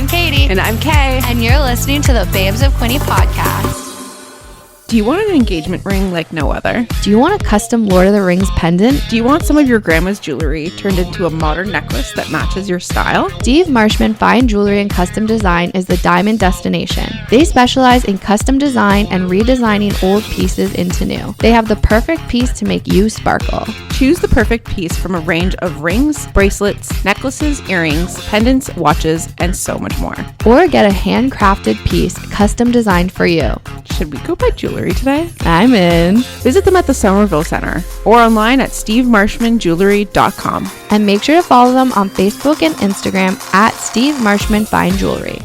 Katie. And I'm Kay. And you're listening to the Babes of Quinte podcast. Do you want an engagement ring like no other? Do you want a custom Lord of the Rings pendant? Do you want some of your grandma's jewelry turned into a modern necklace that matches your style? Steve Marshman Fine Jewelry and Custom Design is the diamond destination. They specialize in custom design and redesigning old pieces into new. They have the perfect piece to make you sparkle. Choose the perfect piece from a range of rings, bracelets, necklaces, earrings, pendants, watches, and so much more. Or get a handcrafted piece custom designed for you. Should we go buy jewelry today? I'm in. Visit them at the Somerville Center or online at stevemarshmanjewelry.com. And make sure to follow them on Facebook and Instagram at Steve Marshman Fine Jewelry.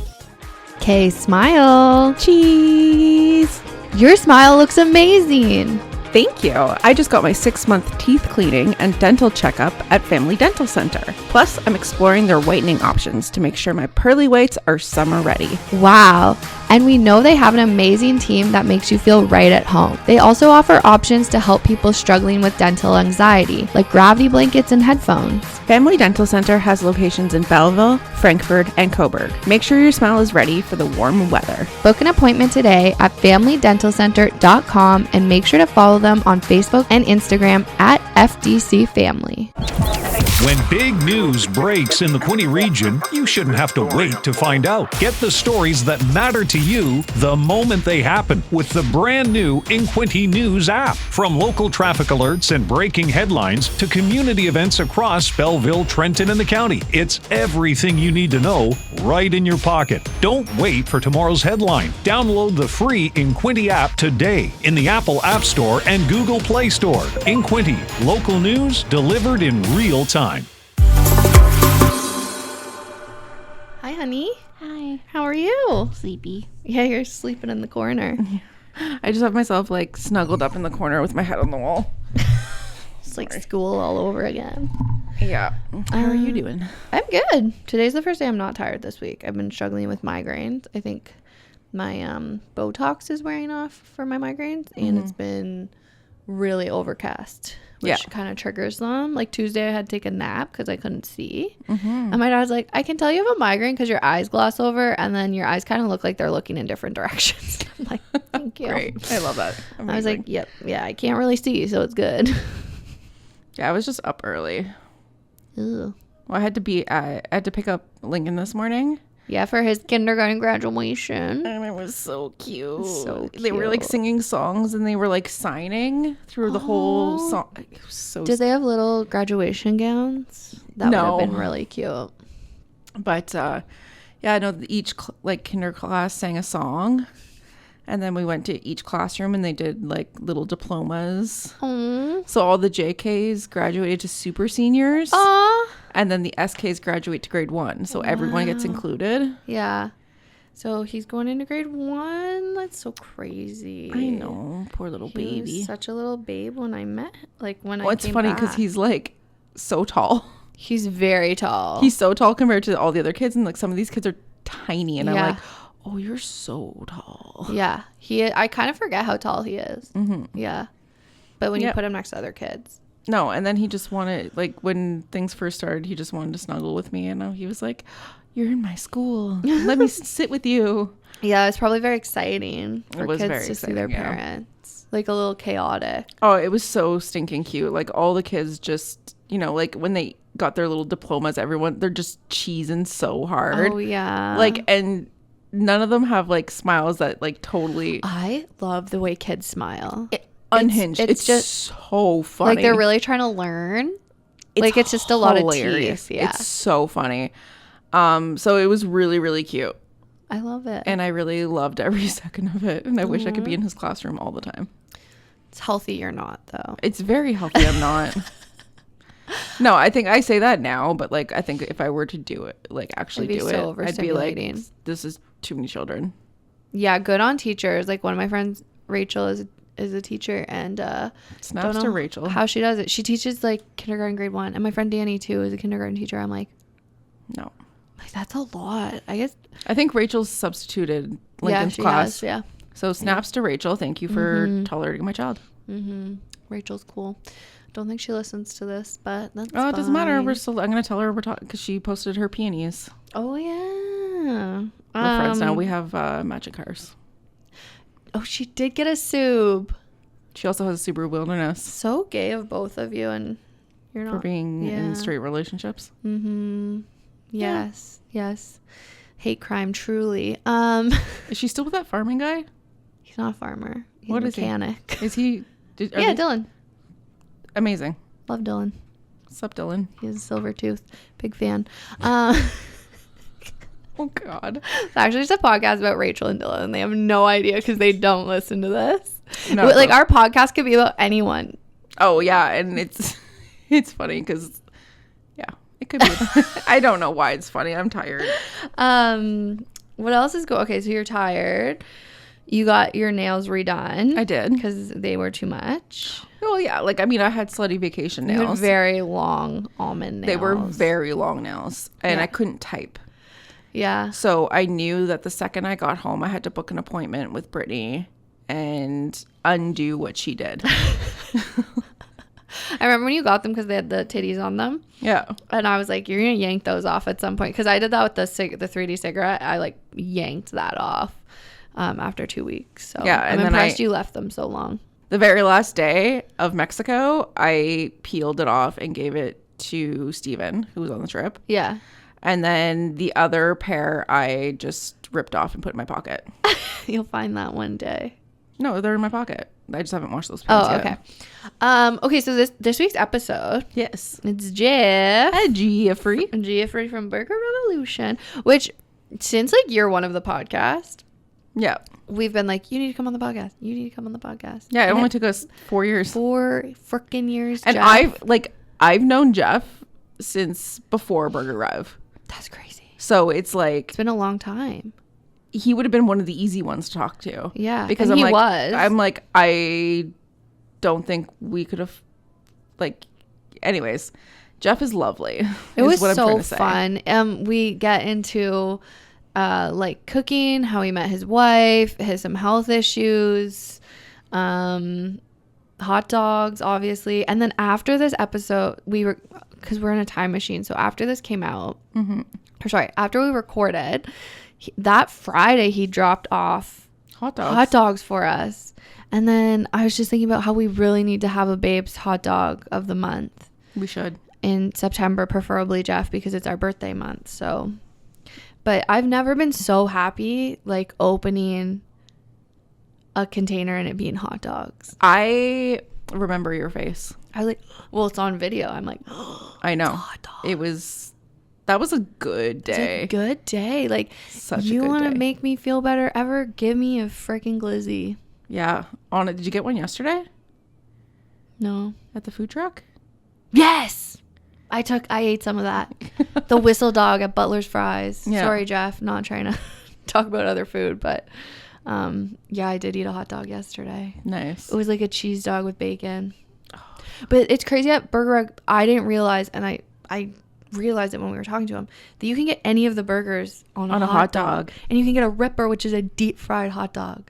Okay, smile. Cheese. Your smile looks amazing. Thank you. I just got my 6-month teeth cleaning and dental checkup at Family Dental Center. Plus, I'm exploring their whitening options to make sure my pearly whites are summer ready. Wow. And we know they have an amazing team that makes you feel right at home. They also offer options to help people struggling with dental anxiety, like gravity blankets and headphones. Family Dental Center has locations in Belleville, Frankfurt, and Coburg. Make sure your smile is ready for the warm weather. Book an appointment today at familydentalcenter.com and make sure to follow them on Facebook and Instagram at FDC Family. When big news breaks in the Quinte region, you shouldn't have to wait to find out. Get the stories that matter to you the moment they happen with the brand new Quinte News app. From local traffic alerts and breaking headlines to community events across Belleville, Trenton, and the county, it's everything you need to know right in your pocket. Don't wait for tomorrow's headline. Download the free Quinte app today in the Apple App Store and Google Play Store. Quinte, local news delivered in real time. Hi, honey. Hi. How are you? Sleepy. Yeah, you're sleeping in the corner. I just have myself like snuggled up in the corner with my head on the wall. It's like school all over again. Yeah. How are you doing? I'm good. Today's the first day I'm not tired this week. I've been struggling with migraines. I think my Botox is wearing off for my migraines, and it's been really overcast, which kind of triggers them. Like Tuesday I had to take a nap because I couldn't see, and my dad's like, I can tell you have a migraine because your eyes gloss over and then your eyes kind of look like they're looking in different directions. I'm like, thank you. Great. I love that. Amazing. I was like, yep, yeah, I can't really see, so it's good. Yeah, I was just up early. Ew. Well, I had to pick up Lincoln this morning. Yeah, for his kindergarten graduation. And it was so cute. So They were like singing songs and they were like signing through the whole song. It was so Did they have little graduation gowns? That would have been really cute. But yeah, no, each kinder class sang a song. And then we went to each classroom and they did like little diplomas. Aww. So all the JKs graduated to super seniors. Aww. And then the SKs graduate to grade 1. So everyone gets included. Yeah. So he's going into grade 1. That's so crazy. I know. Poor little baby. He was such a little babe when I met. Like when I came It's funny because he's like so tall. He's very tall. He's so tall compared to all the other kids. And like some of these kids are tiny. And I'm like, oh, you're so tall. Yeah. I kind of forget how tall he is. Mm-hmm. Yeah. But when you put him next to other kids. No, and then he just wanted, like, when things first started, he just wanted to snuggle with me. And he was like, you're in my school. Let me sit with you. Yeah, it's probably very exciting for kids very to see their parents. Like a little chaotic. Oh, it was so stinking cute. Like, all the kids just, like, when they got their little diplomas, they're just cheesing so hard. Oh, yeah. Like, and none of them have, like, smiles that, like, totally. I love the way kids smile. Unhinged. It's just so funny. Like they're really trying to learn. It's just a lot of teeth. Yeah. It's so funny. So it was really, really cute. I love it. And I really loved every second of it. And I wish I could be in his classroom all the time. It's healthy you're not, though. It's very healthy I'm not. No, I think I say that now, but like I think if I were to do it, like actually do it, I'd be like, this is too many children. Yeah, good on teachers. Like one of my friends, Rachel, is a teacher, and snaps to Rachel how she does it. She teaches like kindergarten grade 1, and my friend Danny too is a kindergarten teacher. I'm like, no, like that's a lot. I think Rachel's substituted Lincoln's class. So snaps to Rachel. Thank you for tolerating my child. Rachel's cool. Don't think she listens to this, but that's it doesn't matter. I'm gonna tell her we're talking because she posted her peonies. Oh yeah. Yeah. We're friends now. We have matching cars. Oh, she did get a Sub. She also has a Subaru Wilderness. So gay of both of you, and you're not for being in straight relationships. Mm-hmm. Yes. Yeah. Yes. Hate crime, truly. Is she still with that farming guy? He's not a farmer. He's what a mechanic. Is he? Dylan. Amazing. Love Dylan. What's up, Dylan? He has a silver tooth. Big fan. Oh God. It's actually just a podcast about Rachel and Dylan. They have no idea because they don't listen to this. No, like our podcast could be about anyone. Oh yeah, and it's funny because it could be. I don't know why it's funny. I'm tired. What else is okay? So you're tired. You got your nails redone. I did because they were too much. Well, yeah. Like I mean, I had slutty vacation nails. You had very long almond nails. They were very long nails, and I couldn't type. Yeah. So I knew that the second I got home, I had to book an appointment with Brittany and undo what she did. I remember when you got them because they had the titties on them. Yeah. And I was like, you're going to yank those off at some point. Because I did that with the 3D cigarette. I like yanked that off after 2 weeks. So yeah, I'm impressed you left them so long. The very last day of Mexico, I peeled it off and gave it to Steven, who was on the trip. Yeah. And then the other pair I just ripped off and put in my pocket. You'll find that one day. No, they're in my pocket. I just haven't washed those pants yet. Okay. Okay, so this week's episode. Yes. It's Jeff. Hi, Jeffrey. Jeffrey from Burger Revolution. Which, since like year one of the podcast. Yeah. We've been like, you need to come on the podcast. You need to come on the podcast. Yeah, it only took us 4 years. 4 freaking years, And Jeff. I've known Jeff since before Burger Rev. That's crazy. So it's like it's been a long time. He would have been one of the easy ones to talk to. Yeah, because I'm like I don't think we could have anyways. Jeff is lovely. It was so fun. We get into like cooking, how he met his wife, some health issues, hot dogs, obviously, and then after this episode, because we're in a time machine. So after this came out, after we recorded, that Friday he dropped off hot dogs for us. And then I was just thinking about how we really need to have a Babes hot dog of the month. We should. In September, preferably, Jeff, because it's our birthday month. So, but I've never been so happy like opening a container and it being hot dogs. I remember your face. It's on video. I'm like, I know. Hot dog. That was a good day. It's a good day. Like, such you a good want day. to make me feel better ever? Give me a freaking glizzy. Yeah. On it. Did you get one yesterday? No. At the food truck? Yes. I ate some of that. The whistle dog at Butler's Fries. Yeah. Sorry, Jeff. Not trying to talk about other food, but yeah, I did eat a hot dog yesterday. Nice. It was like a cheese dog with bacon. But it's crazy at Burger. I didn't realize, and I realized it when we were talking to him, that you can get any of the burgers on a hot dog. And you can get a Ripper, which is a deep fried hot dog,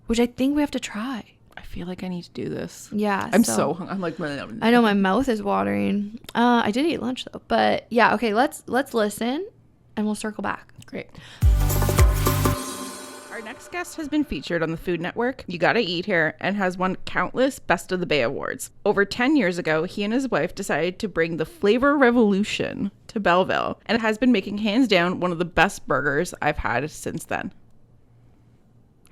which I think we have to try. I feel like I need to do this. Yeah. I'm so hungry. I'm like, I know my mouth is watering. I did eat lunch though, but yeah. Okay. Let's listen and we'll circle back. Great. Our next guest has been featured on the Food Network, You Gotta Eat Here, and has won countless Best of the Bay awards. Over 10 years ago, he and his wife decided to bring the flavour revolution to Belleville, and it has been making hands down one of the best burgers I've had since then.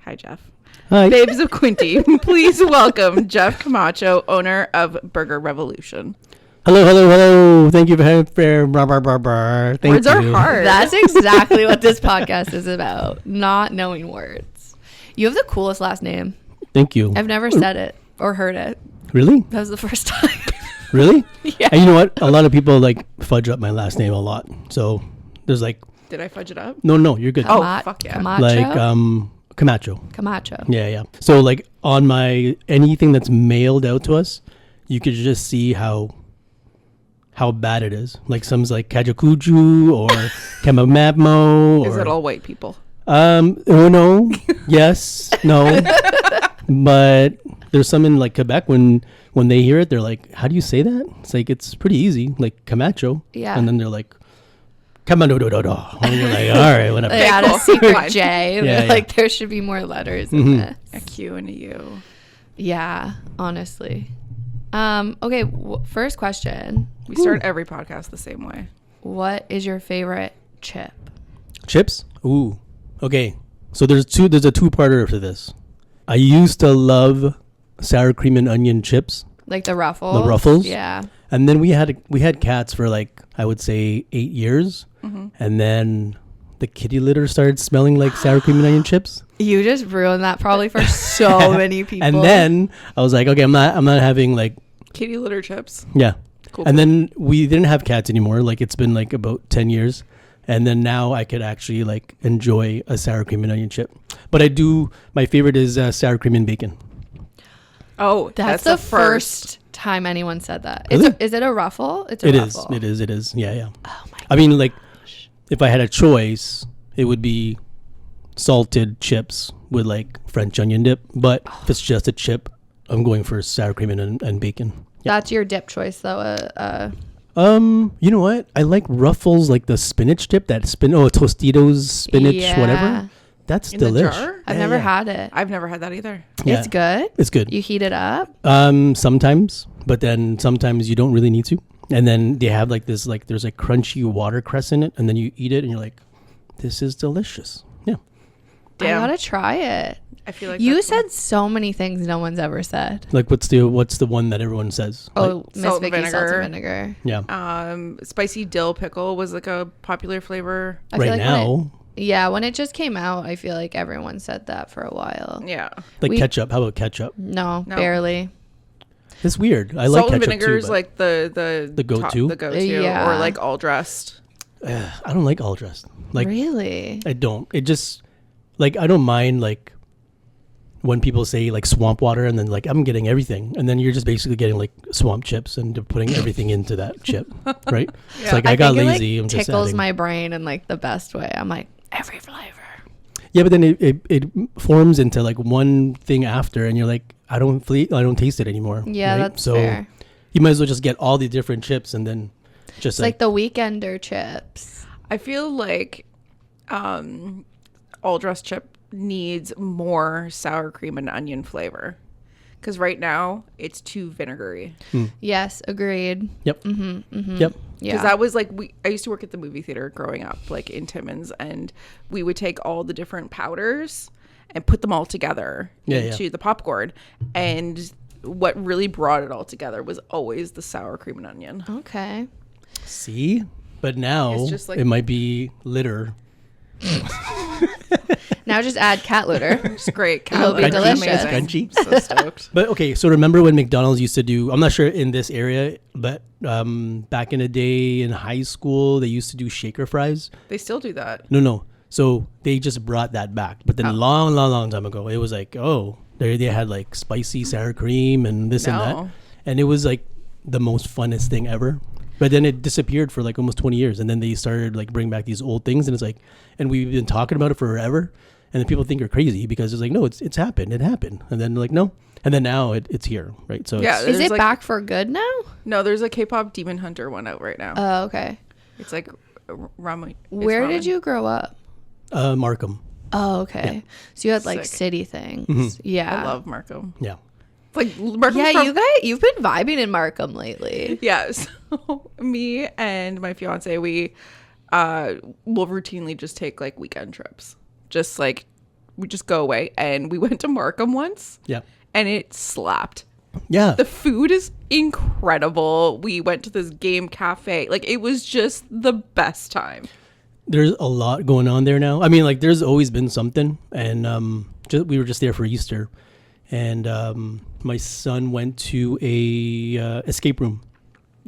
Hi, Jeff. Hi. Babes of Quinte, please welcome Jeff Camacho, owner of Burger Revolution. Hello. Thank you for having me. Thank Words are hard. That's exactly what this podcast is about. Not knowing words. You have the coolest last name. Thank you. I've never said it or heard it. Really? That was the first time. Really? Yeah. And you know what? A lot of people fudge up my last name a lot. So there's Did I fudge it up? No, you're good. Oh, fuck yeah. Camacho? Camacho. Yeah. So on my anything that's mailed out to us, you could just see how bad it is. Some's Kajakuju or Kamamapmo. Is it all white people? No. Yes. No. But there's some in Quebec when they hear it, they're like, how do you say that? It's it's pretty easy. Camacho. Yeah. And then they're like, Come on, do. And you're like, all right, whatever. They add a secret J. Yeah, Like there should be more letters in this. A Q and a U. Yeah, honestly. Okay, first question. We start every podcast the same way. What is your favorite chip? Chips? Ooh. Okay. So there's a two-parter for this. I used to love sour cream and onion chips. Like the Ruffles? The Ruffles? Yeah. And then we had cats for like, I would say 8 years. Mm-hmm. And then the kitty litter started smelling like sour cream and onion chips. You just ruined that probably for so many people. And then I was like, okay, I'm not having like Kitty litter chips. yeah. Cool. And then we didn't have cats anymore. Like it's been like about 10 years. And then now I could actually like enjoy a sour cream and onion chip. But my favorite is sour cream and bacon. Oh, that's the first time anyone said that. Really? Is it a Ruffle? It's a It Ruffle. is. Yeah. Oh my gosh. I mean, like, if I had a choice, it would be salted chips with like French onion dip. But if it's just a chip, I'm going for sour cream and bacon. Yeah. That's your dip choice, though. You know what? I like Ruffles, like the spinach dip. Tostitos spinach, Yeah. whatever. That's In the delish. jar? I've never had it. I've never had that either. Yeah. It's good. It's good. You heat it up. Sometimes, but then sometimes you don't really need to. And then they have like this, like there's like crunchy watercress in it, and then you eat it, and you're like, this is delicious. Yeah. Damn. I gotta try it. I feel like You that's said so many things no one's ever said. Like what's the one that everyone says? Oh, Miss salt and Vicky, salt vinegar. and vinegar. Yeah. spicy dill pickle was like a popular flavor. I feel Right like now, when it just came out, I feel like everyone said that for a while. Yeah. like we- ketchup. How about ketchup? No, No. barely. It's weird. I Salt like and ketchup vinegar too. is But like the go-to? The go-to. Yeah. Or like all dressed. I don't like all dressed. Like Really? I don't. It just like I don't mind like when people say like swamp water, and then like I'm getting everything, and then you're just basically getting like swamp chips and putting everything into that chip, right? It's like I got think lazy. It, I'm like, just tickles adding. my brain in like the best way. I'm like every flavor. Yeah, but then it forms into like one thing after, and you're like, I don't taste it anymore. Yeah, right? that's so fair. you might as well just get all the different chips and then just It's like the Weekender chips. I feel like all dressed chip needs more sour cream and onion flavor. Because right now it's too vinegary. Yes, agreed. Yep. Yep. Because Yeah. that was like I used to work at the movie theater growing up, like in Timmins, and we would take all the different powders and put them all together into the popcorn. And what really brought it all together was always the sour cream and onion. Okay. See, but now It's just like- it might be litter. Now just add cat litter. It's great. It'll be Calories. delicious. Amazing. Crunchy. So stoked. But okay, so remember when McDonald's used to do, I'm not sure in this area, but back in the day in high school, they used to do shaker fries. They still do that. No. So they just brought that back. But then long time ago, it was like, oh, they had like spicy sour cream and this and that. No. And it was like the most funnest thing ever. But then it disappeared for like almost 20 years. And then they started like bring back these old things. And it's like, and we've been talking about it forever. And then people think you're crazy because it's like, no, it's happened. It happened. And then like, no. And then now it's here, right? So Yeah, it's, Is There's it like- back for good now? No, there's a K-pop Demon Hunter one out right now. Oh, okay. It's like ramen. it's Where did ramen. you grow up? Markham. Oh, okay. So you had like Sick. city things. Mm-hmm. Yeah. I love Markham. Yeah. Like Markham's Yeah, from- you guys, you've been vibing in Markham lately. Yeah, so me and my fiance, we will routinely just take like weekend trips. Just like we just go away, and we went to Markham once. Yeah. And it slapped. Yeah. The food is incredible. We went to this game cafe. Like it was just the best time. There's a lot going on there now. I mean, like there's always been something, and we were just there for Easter, and my son went to a escape room,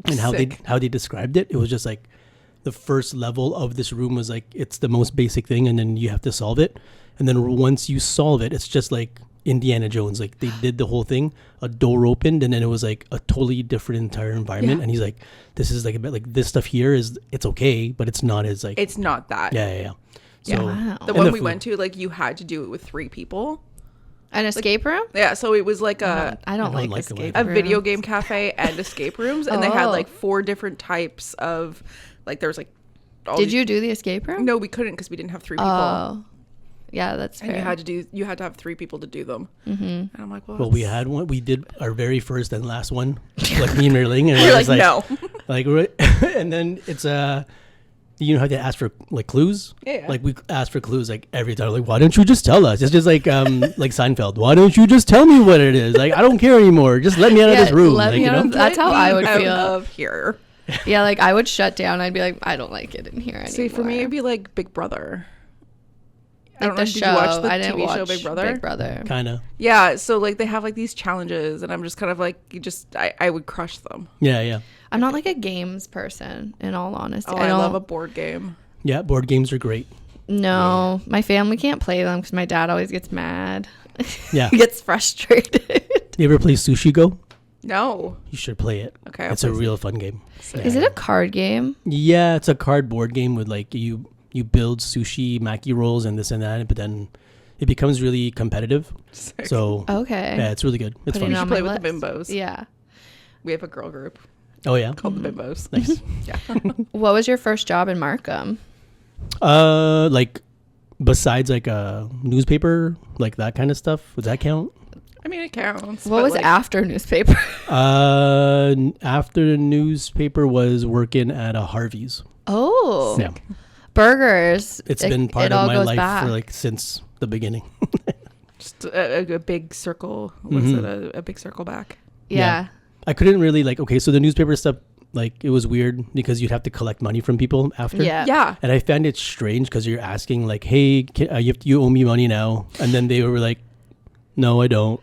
and Sick. how they described it, it was just like the first level of this room was like it's the most basic thing, and then you have to solve it, and then once you solve it, it's just like Indiana Jones. Like they did the whole thing, a door opened, and then it was like a totally different entire environment. Yeah. And he's like, this is like a bit like this stuff here it's okay, but it's not as like It's not that. yeah. So Wow. The and one we food. went to, like you had to do it with 3 people. An escape room? Yeah, so it was like I don't like like escape a rooms. video game cafe and escape rooms, and they had Oh. like 4 different types of, like there was like Did you do the escape room? No, we couldn't because we didn't have 3 people. Oh, yeah, that's fair. And you had to have 3 people to do them. Mm-hmm. And I'm like, well, we had one. We did our very first and last one, like me and Merling, and you're like, no. Like, and then it's you know how they ask for like clues? Yeah. Like we ask for clues like every time. Like, why don't you just tell us? It's just like like Seinfeld. Why don't you just tell me what it is? Like, I don't care anymore. Just let me out of this room. Let like, me you out know? of, that's how I would Out feel. of here. Yeah, like I would shut down. I'd be like, I don't like it in here anymore. See, for me, it'd be like Big Brother. I Like don't know. the Did show. you watch the I didn't TV watch show Big Brother? Big Brother. Kind of. Yeah, so like they have like these challenges, and I'm just kind of like, I would crush them. Yeah, yeah. I'm not like a games person, in all honesty. Oh, I love a board game. Yeah, board games are great. No, my family can't play them because my dad always gets mad. Yeah. He gets frustrated. You ever play Sushi Go? No. You should play it. Okay. It's a real fun game. Is it a card game? Yeah, it's a cardboard game with like you build sushi maki rolls and this and that, but then it becomes really competitive. Sick. So Okay. yeah, it's really good. It's Putting fun. it on play my with the list. bimbos. Yeah. We have a girl group Oh yeah, called the Bimbos. nice. Yeah. What was your first job in Markham? Like besides like a newspaper, like that kind of stuff. Would that count? I mean, it counts. What but, was like, after newspaper? After the newspaper was working at a Harvey's. Oh. Yeah, Burgers. it's been part it of all my goes life back. for like since the beginning. Just a big circle. Was it a big circle back? Yeah. I couldn't really like, okay, so the newspaper stuff, like it was weird because you'd have to collect money from people after. Yeah. Yeah. And I found it strange because you're asking like, hey, you owe me money now. And then they were like, no, I don't.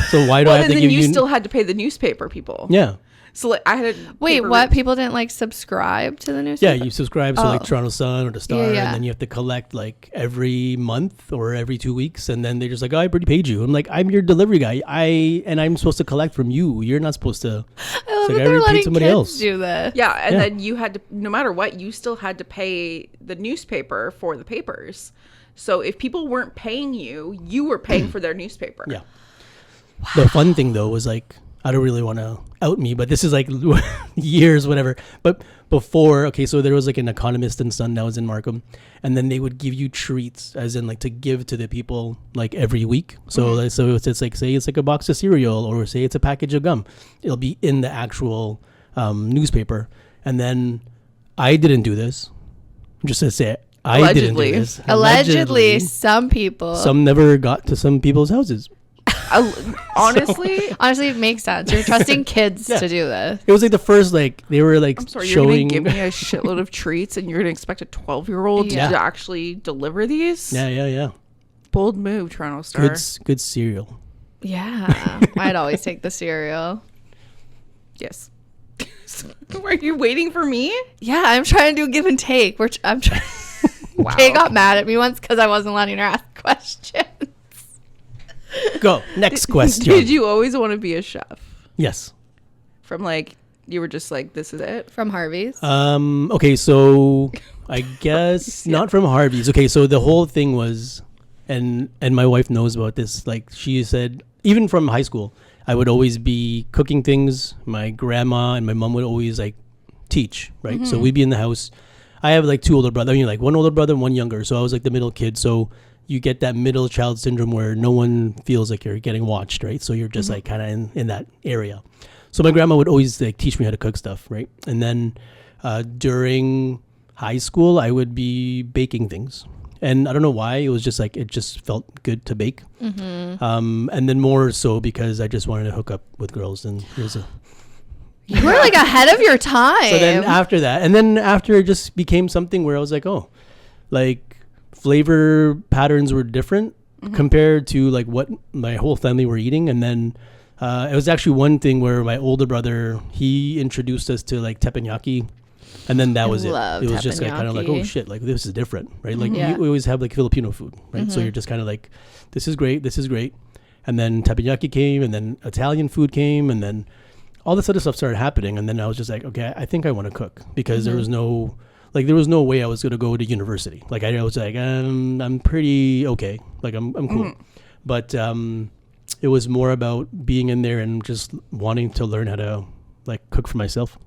So why do I have and to then give you you? still had to pay the newspaper people. Yeah. So like I had a Wait, paper what? route. People didn't like subscribe to the Yeah, newspaper? you subscribe to like Oh. Toronto Sun or the Star, Yeah, yeah. and then you have to collect like every month or every 2 weeks, and then they're just like, oh, I already paid you. I'm like, I'm your delivery guy. I'm supposed to collect from you. You're not supposed to. I love like, that I they're already paid letting somebody kids else. do this. Yeah, and Yeah. then you had to, no matter what, you still had to pay the newspaper for the papers. So if people weren't paying you, you were paying for their newspaper. Yeah. The fun thing though was like, I don't really want to out me, but this is like years, whatever. But before, okay, so there was like an Economist and Son that was in Markham, and then they would give you treats, as in like to give to the people like every week. So it's like, say it's like a box of cereal, or say it's a package of gum. It'll be in the actual newspaper. And then I didn't do this. Just to say it, I didn't Allegedly. do this. Allegedly, some people. Some never got to some people's houses. Honestly, Honestly, it makes sense. You're trusting kids Yeah. to do this. It was like the first, like they were like I'm sorry, showing. you're gonna give me a shitload of treats, and you're gonna expect a 12-year-old Yeah. to actually deliver these? Yeah. Bold move, Toronto Star. Good cereal. Yeah. I'd always take the cereal. Yes. Were you waiting for me? Yeah, I'm trying to do give and take. I'm trying. Wow. Kay got mad at me once because I wasn't letting her ask questions. Go. Next question. Did you always want to be a chef? Yes. From like, you were just like, this is it? From Harvey's. Okay, so I guess not from Harvey's. Okay, so the whole thing was, and my wife knows about this. Like she said, even from high school, I would always be cooking things. My grandma and my mom would always like teach, right? So we'd be in the house. I have like two older brothers. I mean, like one older brother and one younger. So I was like the middle kid. So you get that middle child syndrome where no one feels like you're getting watched, right? So you're just like kind of in that area. So my grandma would always like teach me how to cook stuff, right? And then during high school, I would be baking things. And I don't know why. It was just like, it just felt good to bake. And then more so because I just wanted to hook up with girls. And it was You were like ahead of your time. so then after that, and then after it just became something where I was like, oh, like flavor patterns were different compared to like what my whole family were eating. And then it was actually one thing where my older brother, he introduced us to like teppanyaki. And then that was it. love It was just like, kind of like, oh teppanyaki. shit, like this is different, right? Like Yeah. we always have like Filipino food, right? So you're just kind of like, this is great. And then teppanyaki came, and then Italian food came, and then all this other stuff started happening. And then I was just like, okay, I think I want to cook, because there was no way I was going to go to university. Like I was like, I'm pretty okay. Like I'm cool. But it was more about being in there and just wanting to learn how to like cook for myself.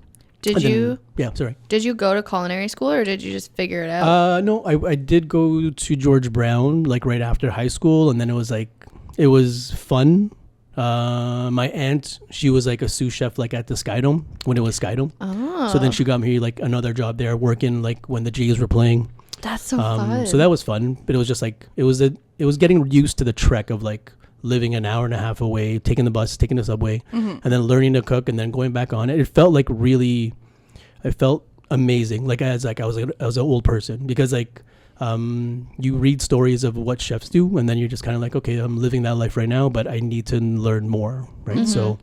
Did you go to culinary school, or did you just figure it out? No, I did go to George Brown like right after high school, and then it was fun. My aunt, she was like a sous chef like at the Skydome when it was Skydome. Oh. So then she got me like another job there working like when the Jays were playing. That's so fun. So that was fun, but it was just like it was getting used to the trek of like living an hour and a half away, taking the bus, taking the subway, and then learning to cook and then going back on it. It felt like I felt amazing. Like I was an old person, because like you read stories of what chefs do, and then you're just kind of like, okay, I'm living that life right now, but I need to learn more, right? So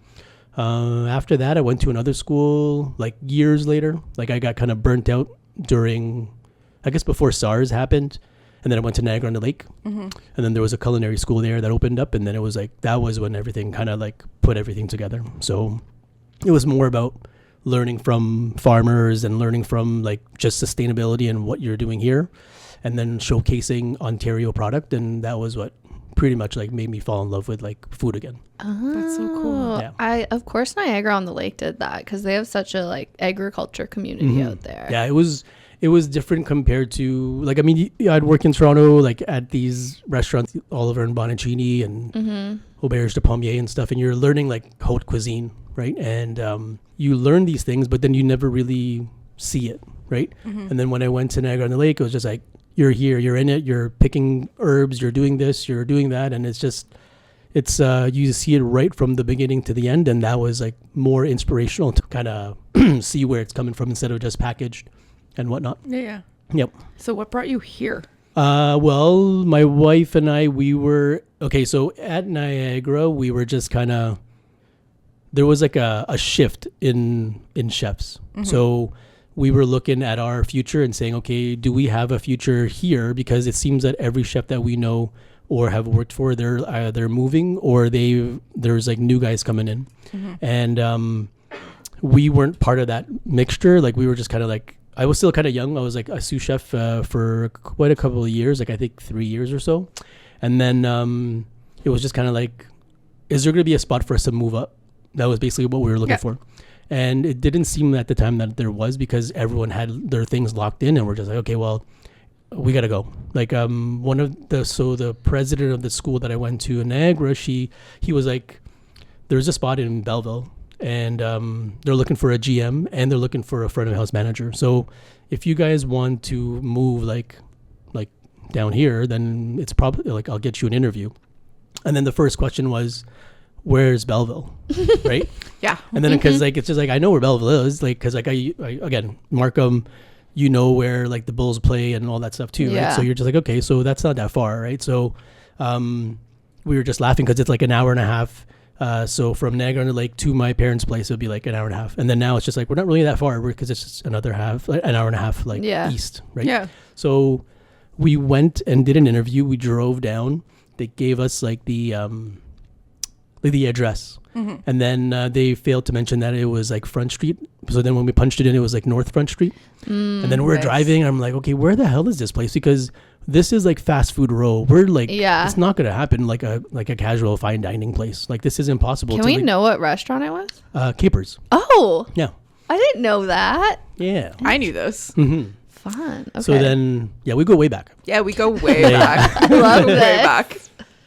after that, I went to another school like years later. Like I got kind of burnt out during, I guess, before SARS happened. And then I went to Niagara-on-the-Lake, and then there was a culinary school there that opened up, and then it was like, that was when everything kind of like put everything together. So it was more about learning from farmers and learning from like just sustainability and what you're doing here, and then showcasing Ontario product. And that was what pretty much like made me fall in love with like food again. Oh, that's so cool. Yeah. Of course Niagara-on-the-Lake did that, because they have such a like agriculture community out there. Yeah, it was different compared to, like, I mean, I'd work in Toronto, like, at these restaurants, Oliver and Bonacini and Auberge de Pommier and stuff, and you're learning, like, haute cuisine, right? And you learn these things, but then you never really see it, right? And then when I went to Niagara-on-the-Lake, it was just like, you're here, you're in it, you're picking herbs, you're doing this, you're doing that, and it's you see it right from the beginning to the end, and that was, like, more inspirational to kind of see where it's coming from instead of just packaged and whatnot. Yeah. Yep. So what brought you here? Well, my wife and I, so at Niagara, we were just kind of, there was like a shift in chefs. So we were looking at our future and saying, okay, do we have a future here? Because it seems that every chef that we know or have worked for, they're moving, or there's like new guys coming in. And we weren't part of that mixture. Like we were just kind of like, I was still kind of young. I was like a sous chef for quite a couple of years, like I think 3 years or so. And then it was just kind of like, is there going to be a spot for us to move up? That was basically what we were looking for. And it didn't seem at the time that there was, because everyone had their things locked in, and we're just like, okay, well, we got to go. Like the president of the school that I went to in Niagara, he was like, there's a spot in Belleville, and they're looking for a GM, and they're looking for a front of house manager. So if you guys want to move like down here, then it's probably like, I'll get you an interview. And then the first question was, where's Belleville? Right? Yeah. And then because like, it's just like, I know where Belleville is, like, because like I again, Markham, you know where like the Bulls play and all that stuff too, right? So you're just like, okay, so that's not that far, right? So we were just laughing because it's like an hour and a half. So from Niagara-on-the-Lake to my parents' place, it would be like an hour and a half. And then now it's just like, we're not really that far, because it's just an hour and a half like east, right? Yeah. So we went and did an interview. We drove down. They gave us like the address. And then they failed to mention that it was like Front Street. So then when we punched it in, it was like North Front Street. And then we're driving, and I'm like, okay, where the hell is this place? Because this is like fast food row. We're like, it's not going to happen like a casual fine dining place. Like, this is impossible. Can we know what restaurant it was? Capers. Oh. Yeah. I didn't know that. Yeah. I knew this. Fun. Okay. So then, we go way back. Yeah, we go way back. I love this. Way back.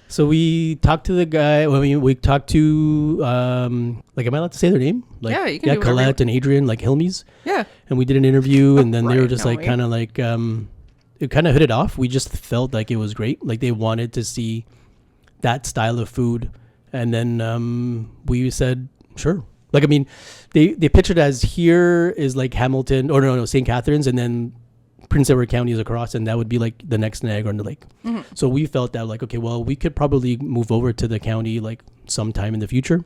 So we talked to the guy. Well, we talked to, like, am I allowed to say their name? Like, yeah, you can do Colette and Adrian, like Hilmies. Yeah. And we did an interview, and then they were just kind of like, it kind of hit it off. We just felt like it was great. Like, they wanted to see that style of food. And then we said, sure. Like, I mean, they pictured it as here is like Hamilton, or no, St. Catharines, and then Prince Edward County is across, and that would be like the next Niagara-on-the-Lake. So we felt that like, okay, well, we could probably move over to the county like sometime in the future,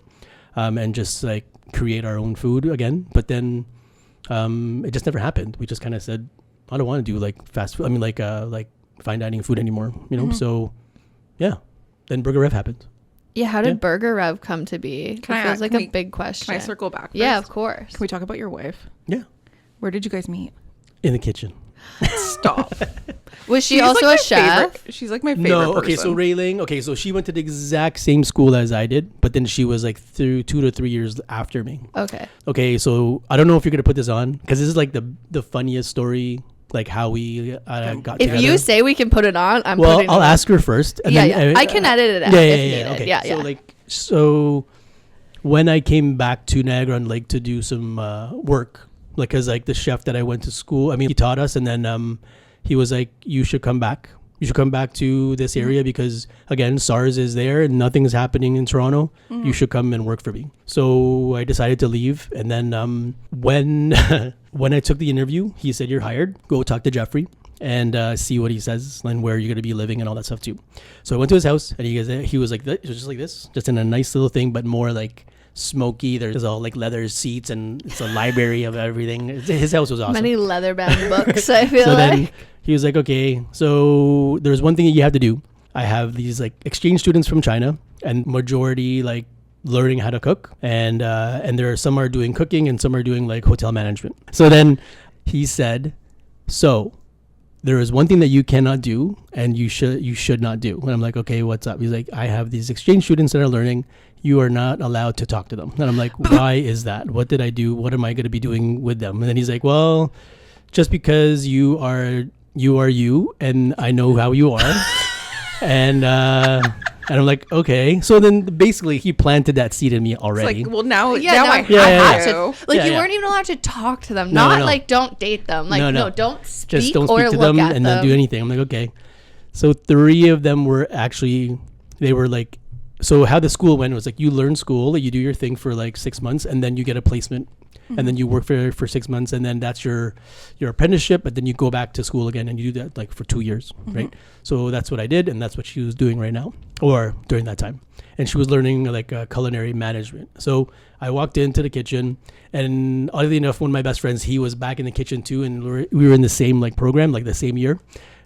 and just like create our own food again. But then it just never happened. We just kind of said, I don't want to do like fast food. I mean, like fine dining food anymore, you know? So yeah, then Burger Rev happened. Yeah. How did Burger Rev come to be? It feels like a big question. Can I circle back first? Yeah, of course. Can we talk about your wife? Yeah. Where did you guys meet? In the kitchen. Stop. Was she She's also like a chef? She's like my favorite No, okay, person. so Rayling, so she went to the exact same school as I did, but then she was like through 2 to 3 years after me. Okay, so I don't know if you're gonna put this on because this is like the funniest story, like how we got together. If you say we can put it on, I'll ask her first. And then, I can edit it out. Okay. So when I came back to Niagara-on-Lake to do some work, like, cause like the chef that I went to school, he taught us, and then he was like, you should come back. You should come back to this area because, again, SARS is there and nothing's happening in Toronto. You should come and work for me. So I decided to leave. And then when I took the interview, he said, you're hired. Go talk to Jeffrey and see what he says and where you're going to be living and all that stuff too. So I went to his house and he was like, it was just like this, just in a nice little thing, but more like smoky. There's all like leather seats and it's a library of everything. His house was awesome. Many leather bound books, I feel so like. Then he was like, okay, so there's one thing that you have to do. I have these like exchange students from China and majority like learning how to cook. And there are some are doing cooking and some are doing like hotel management. So then he said, so there is one thing that you cannot do and you should not do. And I'm like, okay, what's up? He's like, I have these exchange students that are learning. You are not allowed to talk to them. And I'm like, why is that? What did I do? What am I going to be doing with them? And then he's like, well, just because you are you and I know how you are. and I'm like, okay. So then basically he planted that seed in me already. It's like, well, now I have to. Like, you weren't even allowed to talk to them. Like, don't date them. Like, no, don't speak just don't or speak to look them at and them. not do anything. I'm like, okay. So 3 of them were actually, they were like, so how the school went was like, you learn school, you do your thing for like 6 months and then you get a placement. And then you work for 6 months and then that's your apprenticeship, but then you go back to school again and you do that like for 2 years, right? So that's what I did and that's what she was doing right now or during that time. And she was learning like culinary management. So I walked into the kitchen and oddly enough, one of my best friends, he was back in the kitchen too and we were in the same like program, like the same year.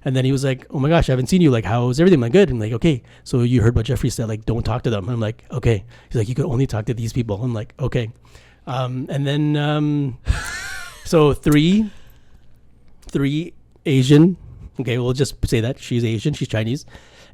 And then he was like, oh my gosh, I haven't seen you. Like, how's everything? I'm like, good. I'm like, okay. So you heard what Jeffrey said, like, don't talk to them. I'm like, okay. He's like, you could only talk to these people. I'm like, okay. And then, so three Asian, okay, we'll just say that she's Asian, she's Chinese,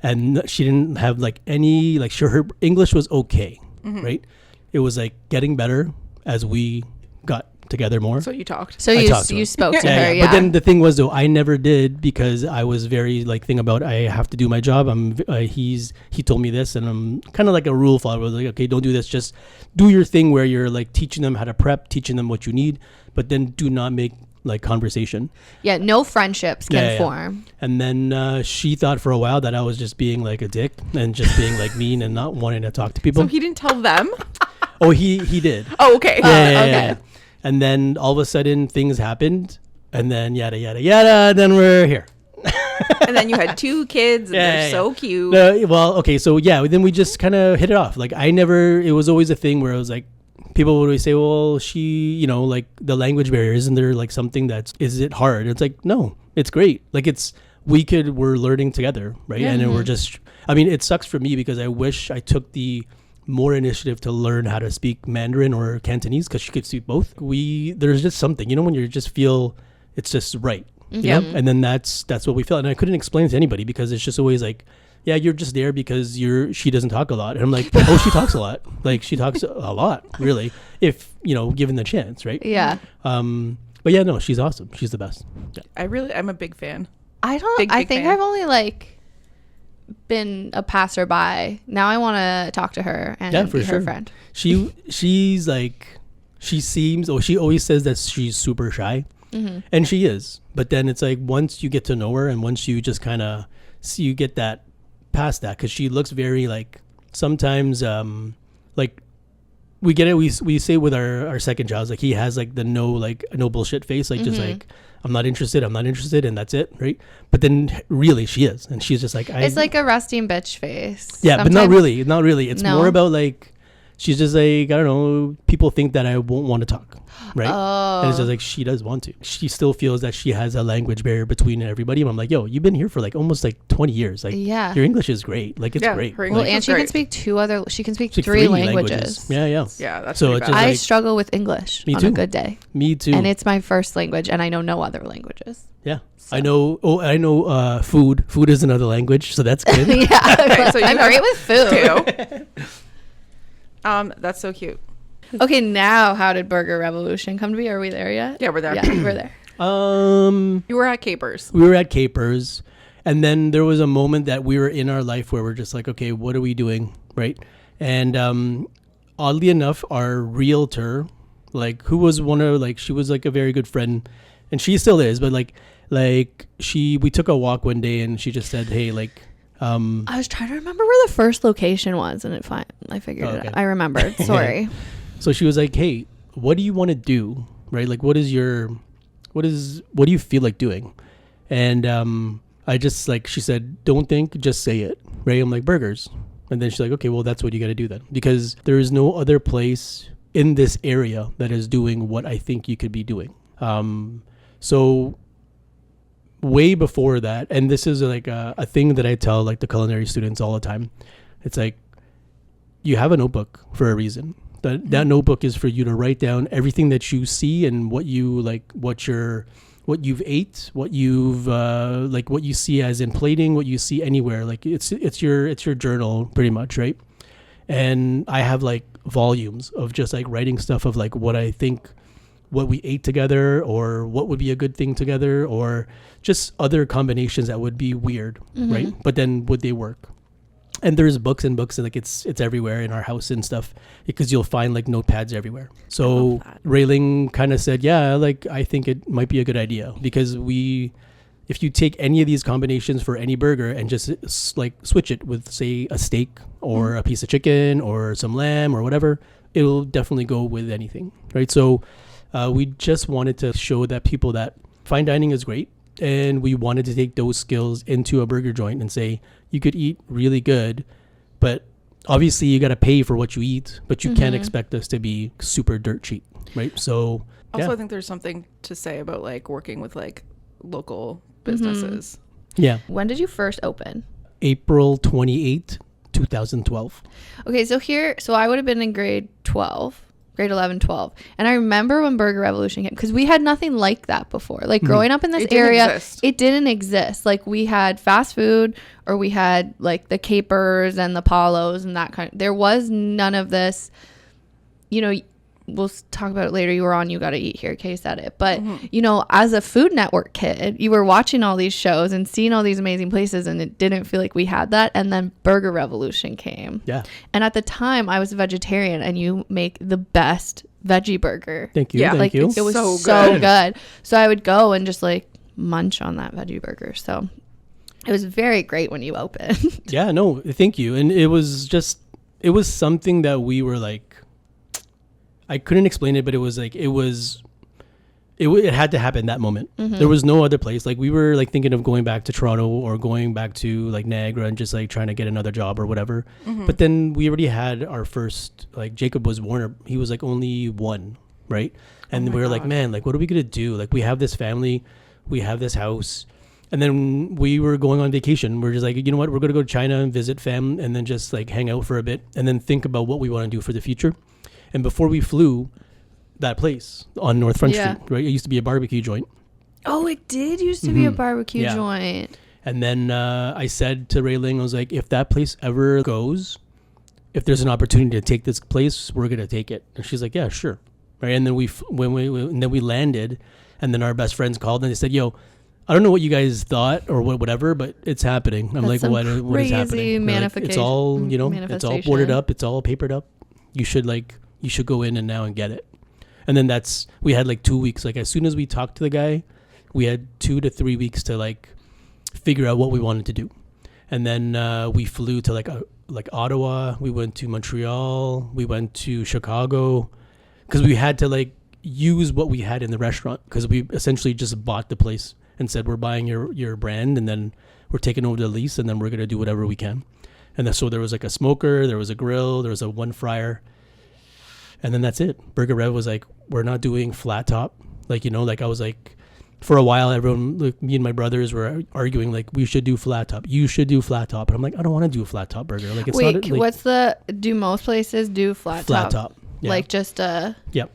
and she didn't have like any, like sure, her English was okay, right? It was like getting better as we got together more. So you talked. So you spoke to her, yeah. But then the thing was though, I never did because I was very like thing about I have to do my job. He told me this and I'm kind of like a rule follower. I was like, okay, don't do this. Just do your thing where you're like teaching them how to prep, teaching them what you need, but then do not make like conversation. Yeah, no friendships can form. And then she thought for a while that I was just being like a dick and just being like mean and not wanting to talk to people. So he didn't tell them? Oh, he did. Oh, okay. Yeah. And then all of a sudden things happened and then yada, yada, yada. Then we're here. And then you had 2 kids and they're so cute. Well, okay. So yeah, then we just kind of hit it off. Like it was always a thing where I was like, people would always say, well, she, like the language barrier, isn't there like something is it hard? It's like, no, it's great. Like we're learning together. Right. Yeah. And then we're just, it sucks for me because I wish I took the more initiative to learn how to speak Mandarin or Cantonese because she could speak both. There's just something, when you just feel it's just right. You know? And then that's what we felt. And I couldn't explain it to anybody because it's just always like, yeah, you're just there because she doesn't talk a lot. And I'm like, oh, she talks a lot. Like she talks a lot, really, if, given the chance, right? Yeah. But yeah, no, she's awesome. She's the best. Yeah. I'm a big fan. I think fan. I've only like been a passerby. Now I want to talk to her and be her friend. She's like, she always says that she's super shy. And she is. But then it's like once you get to know her and once you just kind of you get that past that because she looks very like sometimes like we get it we say with our second child like he has like the no bullshit face like just like I'm not interested and that's it, right? But then really she is and she's just like it's like a resting bitch face yeah sometimes. But not really it's more about like she's just like, I don't know, people think that I won't want to talk, right? Oh. And it's just like, she does want to. She still feels that she has a language barrier between everybody. And I'm like, yo, you've been here for like almost like 20 years. Like, yeah, your English is great. Like, it's great. Well, and she can speak she can speak three languages. Yeah. Yeah, that's so pretty it's bad. just I like, struggle with English on a good day. Me too. And it's my first language, and I know no other languages. Yeah. So. I know food. Food is another language, so that's good. Yeah. Okay, so I'm great with food. Too. That's so cute. Okay, now how did Burger Revolution come to be? Are we there yet? Yeah, we're there. Yeah, we're there. You were at Capers. We were at Capers, and then there was a moment that we were in our life where we're just like, okay, what are we doing, right? And oddly enough, our realtor, like, who was she was like a very good friend, and she still is, but we took a walk one day, and she just said, hey, like, I was trying to remember where the first location was, and I figured it out. I remembered. Sorry. So she was like, hey, what do you want to do, right? Like, what do you feel like doing? And I just, like, she said, don't think, just say it, right? I'm like, burgers. And then she's like, okay, well, that's what you got to do then, because there is no other place in this area that is doing what I think you could be doing. So way before that, and this is like a thing that I tell like the culinary students all the time. It's like, you have a notebook for a reason. That notebook is for you to write down everything that you see and what you like, what you've ate, what you've like, what you see as in plating, what you see anywhere. Like, it's your journal pretty much, right? And I have like volumes of just like writing stuff of like what I think, what we ate together, or what would be a good thing together, or just other combinations that would be weird, right? But then would they work? And there's books and like it's everywhere in our house and stuff, because you'll find like notepads everywhere. So Rayling kind of said, yeah, like, I think it might be a good idea, because if you take any of these combinations for any burger and just like switch it with, say, a steak or a piece of chicken or some lamb or whatever, it'll definitely go with anything, right? So we just wanted to show that people that fine dining is great, and we wanted to take those skills into a burger joint and say, you could eat really good, but obviously you got to pay for what you eat, but you can't expect us to be super dirt cheap, right? So also, I think there's something to say about like working with like local businesses. Yeah. When did you first open? April 28th, 2012. Okay, so I would have been in grade 11, 12. And I remember when Burger Revolution came, because we had nothing like that before. Like, growing up in this area, it didn't exist. Like, we had fast food, or we had like the Capers and the Paulos and that kind of, there was none of this. You know, we'll talk about it later. You were on You Gotta Eat Here, Kay said it. But, you know, as a Food Network kid, you were watching all these shows and seeing all these amazing places, and it didn't feel like we had that. And then Burger Revolution came. Yeah. And at the time, I was a vegetarian, and you make the best veggie burger. Thank you. Yeah. Thank you. It was so good. So I would go and just like munch on that veggie burger. So it was very great when you opened. Yeah, no, thank you. And it was something that we were like, I couldn't explain it, but it was like, it had to happen that moment. There was no other place. Like, we were like thinking of going back to Toronto or going back to like Niagara and just like trying to get another job or whatever. But then we already had our first, like, Jacob was born, he was like only one, right? And we were like, man, like, what are we going to do? Like, we have this family, we have this house. And then we were going on vacation. We're just like, you know what? We're going to go to China and visit fam, and then just like hang out for a bit, and then think about what we want to do for the future. And before we flew, that place on North Front Street, right? It used to be a barbecue joint. Oh, it did used to be a barbecue joint. And then I said to Rayling, I was like, if that place ever goes, if there's an opportunity to take this place, we're going to take it. And she's like, yeah, sure. Right. And then we landed, and then our best friends called and they said, yo, I don't know what you guys thought or whatever, but it's happening. I'm like, what is happening? Like, it's all, you know, it's all boarded up. It's all papered up. You should go in and now and get it. And then we had like 2 weeks. Like, as soon as we talked to the guy, we had 2 to 3 weeks to like figure out what we wanted to do. And then we flew to like Ottawa. We went to Montreal. We went to Chicago, because we had to like use what we had in the restaurant, because we essentially just bought the place and said, we're buying your brand, and then we're taking over the lease, and then we're going to do whatever we can. And so there was like a smoker, there was a grill, there was a one fryer. And then that's it. Burger Rev was like, we're not doing flat top. Like, you know, like I was like, for a while, everyone, like, me and my brothers were arguing like, we should do flat top. You should do flat top. And I'm like, I don't want to do a flat top burger. Like, it's not. Like, do most places do flat top? Yeah. Like just a. Yep.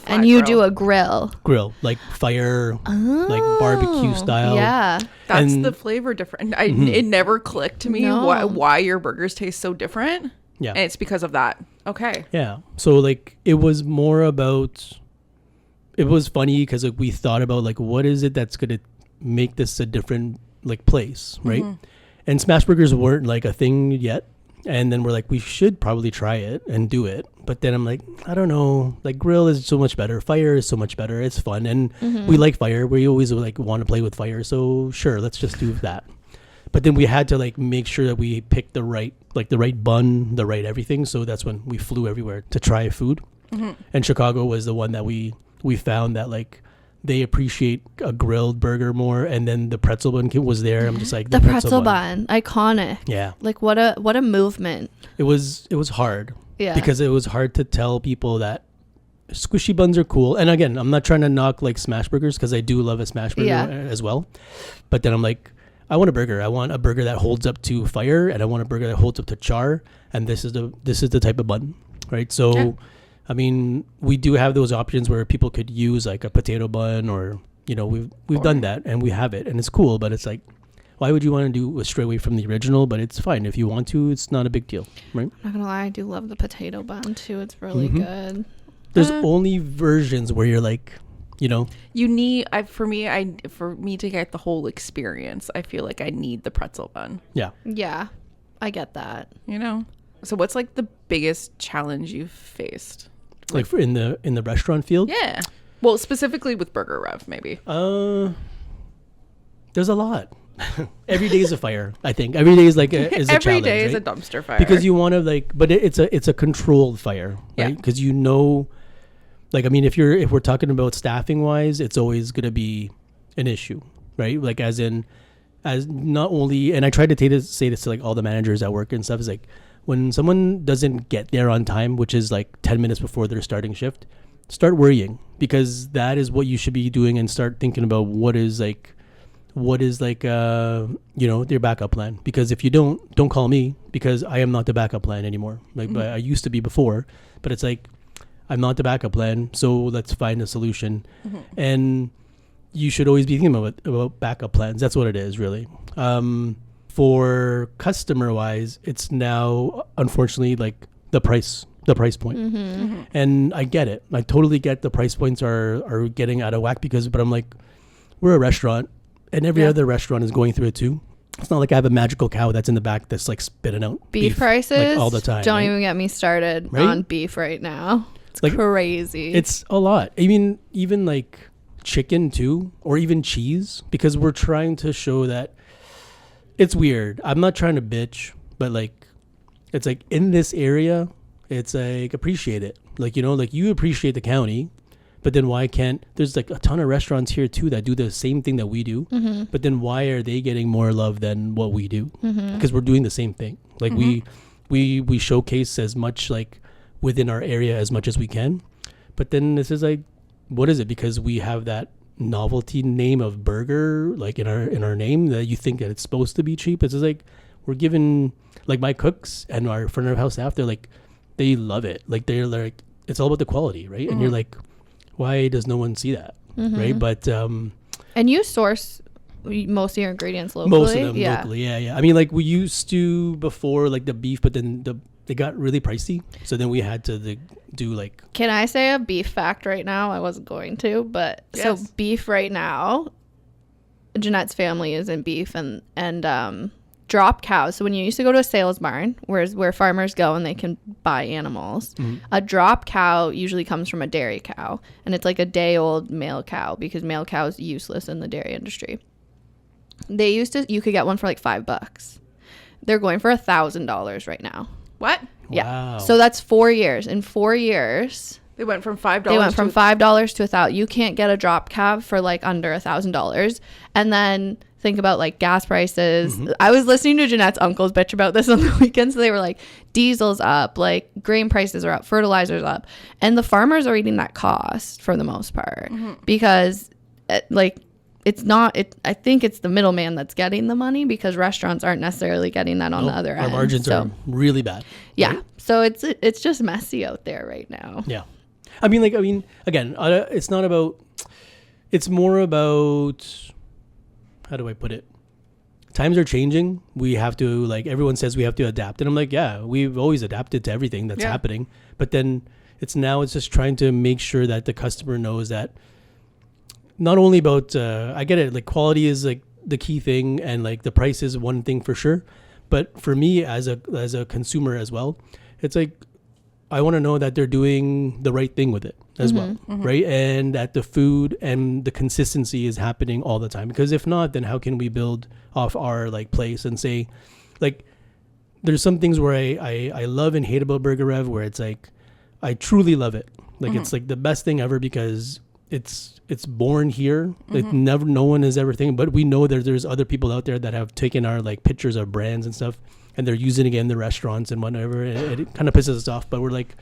And you do a grill, like fire, like barbecue style. Yeah, that's the flavor different. It never clicked to me why your burgers taste so different. Yeah, and it's because of that. Okay. Yeah, so like it was more about. It was funny because like we thought about like what is it that's gonna make this a different like place, right? And smash burgers weren't like a thing yet. And then we're like, we should probably try it and do it. But then I'm like, I don't know. Like grill is so much better. Fire is so much better. It's fun. And we like fire. We always like want to play with fire. So sure, let's just do that. But then we had to like make sure that we picked the right bun, the right everything. So that's when we flew everywhere to try food. And Chicago was the one that we found that like they appreciate a grilled burger more, and then the pretzel bun was there. I'm just like the pretzel bun, iconic. Yeah, like what a movement. It was hard. Yeah, because it was hard to tell people that squishy buns are cool. And again, I'm not trying to knock like smash burgers because I do love a smash burger as well. But then I'm like, I want a burger. I want a burger that holds up to fire, and I want a burger that holds up to char. And this is the type of bun, right? So. Yeah. I mean, we do have those options where people could use like a potato bun, or you know, we've done that and we have it and it's cool. But it's like, why would you want to do a stray away from the original? But it's fine if you want to. It's not a big deal, right? I'm not gonna lie, I do love the potato bun too. It's really good. There's only versions where you're like, you know, you need. For me to get the whole experience, I feel like I need the pretzel bun. Yeah. Yeah, I get that. You know. So what's like the biggest challenge you've faced? Like in the restaurant field? Yeah. Well, specifically with Burger Rev, maybe. There's a lot. Every day is a fire, I think. Every day is like a challenge. Every day is right? a dumpster fire. Because you want to like, but it's a controlled fire, right? Because you know, like, I mean, if we're talking about staffing wise, it's always going to be an issue, right? Like as not only, and I tried to say this to like all the managers at work and stuff, is like, when someone doesn't get there on time, which is like 10 minutes before their starting shift, start worrying, because that is what you should be doing, and start thinking about what is like you know, your backup plan. Because if you don't call me, because I am not the backup plan anymore. Like but I used to be before, but it's like I'm not the backup plan, so let's find a solution. And you should always be thinking about backup plans. That's what it is, really. For customer wise, it's now unfortunately like the price point. And I get it. I totally get the price points are getting out of whack, but I'm like, we're a restaurant and every other restaurant is going through it too. It's not like I have a magical cow that's in the back that's like spitting out beef prices like all the time. Don't even get me started on beef right now. It's like crazy. It's a lot. I mean, even like chicken too, or even cheese, because we're trying to show that. It's weird. I'm not trying to bitch, but like, it's like in this area, it's like appreciate it. Like, you know, like you appreciate the county, but then why can't, there's like a ton of restaurants here too that do the same thing that we do. But then why are they getting more love than what we do? Because we're doing the same thing. Like we showcase as much like within our area as much as we can. But then this is like, what is it? Because we have that novelty name of burger like in our name that you think that it's supposed to be cheap. It's just like we're given, like my cooks and our front of house staff, they're like, they love it. Like they're like, it's all about the quality, right? And you're like, why does no one see that, right? But and you source most of your ingredients locally. Most of them locally, yeah. I mean, like we used to before, like the beef, but then they got really pricey, so then we had to do like. Can I say a beef fact right now? I wasn't going to, but so beef right now, Jeanette's family is in beef and drop cows. So when you used to go to a sales barn, where farmers go and they can buy animals, a drop cow usually comes from a dairy cow, and it's like a day old male cow, because male cow is useless in the dairy industry. You could get one for like $5. They're going for $1,000 right now. What? Yeah. Wow. So that's 4 years. In 4 years, they went from $5. They went from $5 to $1,000. You can't get a drop cab for like under $1,000. And then think about like gas prices. I was listening to Jeanette's uncles bitch about this on the weekend. So they were like, diesel's up, like grain prices are up, fertilizer's up. And the farmers are eating that cost for the most part because like it's not, I think it's the middleman that's getting the money because restaurants aren't necessarily getting that on the other end. Our margins are really bad. Yeah. Right? So it's just messy out there right now. Yeah. I mean, again, it's not about, it's more about, how do I put it? Times are changing. We have to, like, everyone says we have to adapt. And I'm like, yeah, we've always adapted to everything that's happening. But then it's just trying to make sure that the customer knows that not only about, I get it, like quality is like the key thing and like the price is one thing for sure. But for me as a consumer as well, it's like, I want to know that they're doing the right thing with it as well, right? And that the food and the consistency is happening all the time. Because if not, then how can we build off our like place and say, like, there's some things where I love and hate about Burger Rev where it's like, I truly love it. Like it's like the best thing ever because it's born here. Like no one has ever thinking, but we know that there's other people out there that have taken our like pictures of brands and stuff and they're using it in the restaurants and whatever. It kind of pisses us off, but we're like,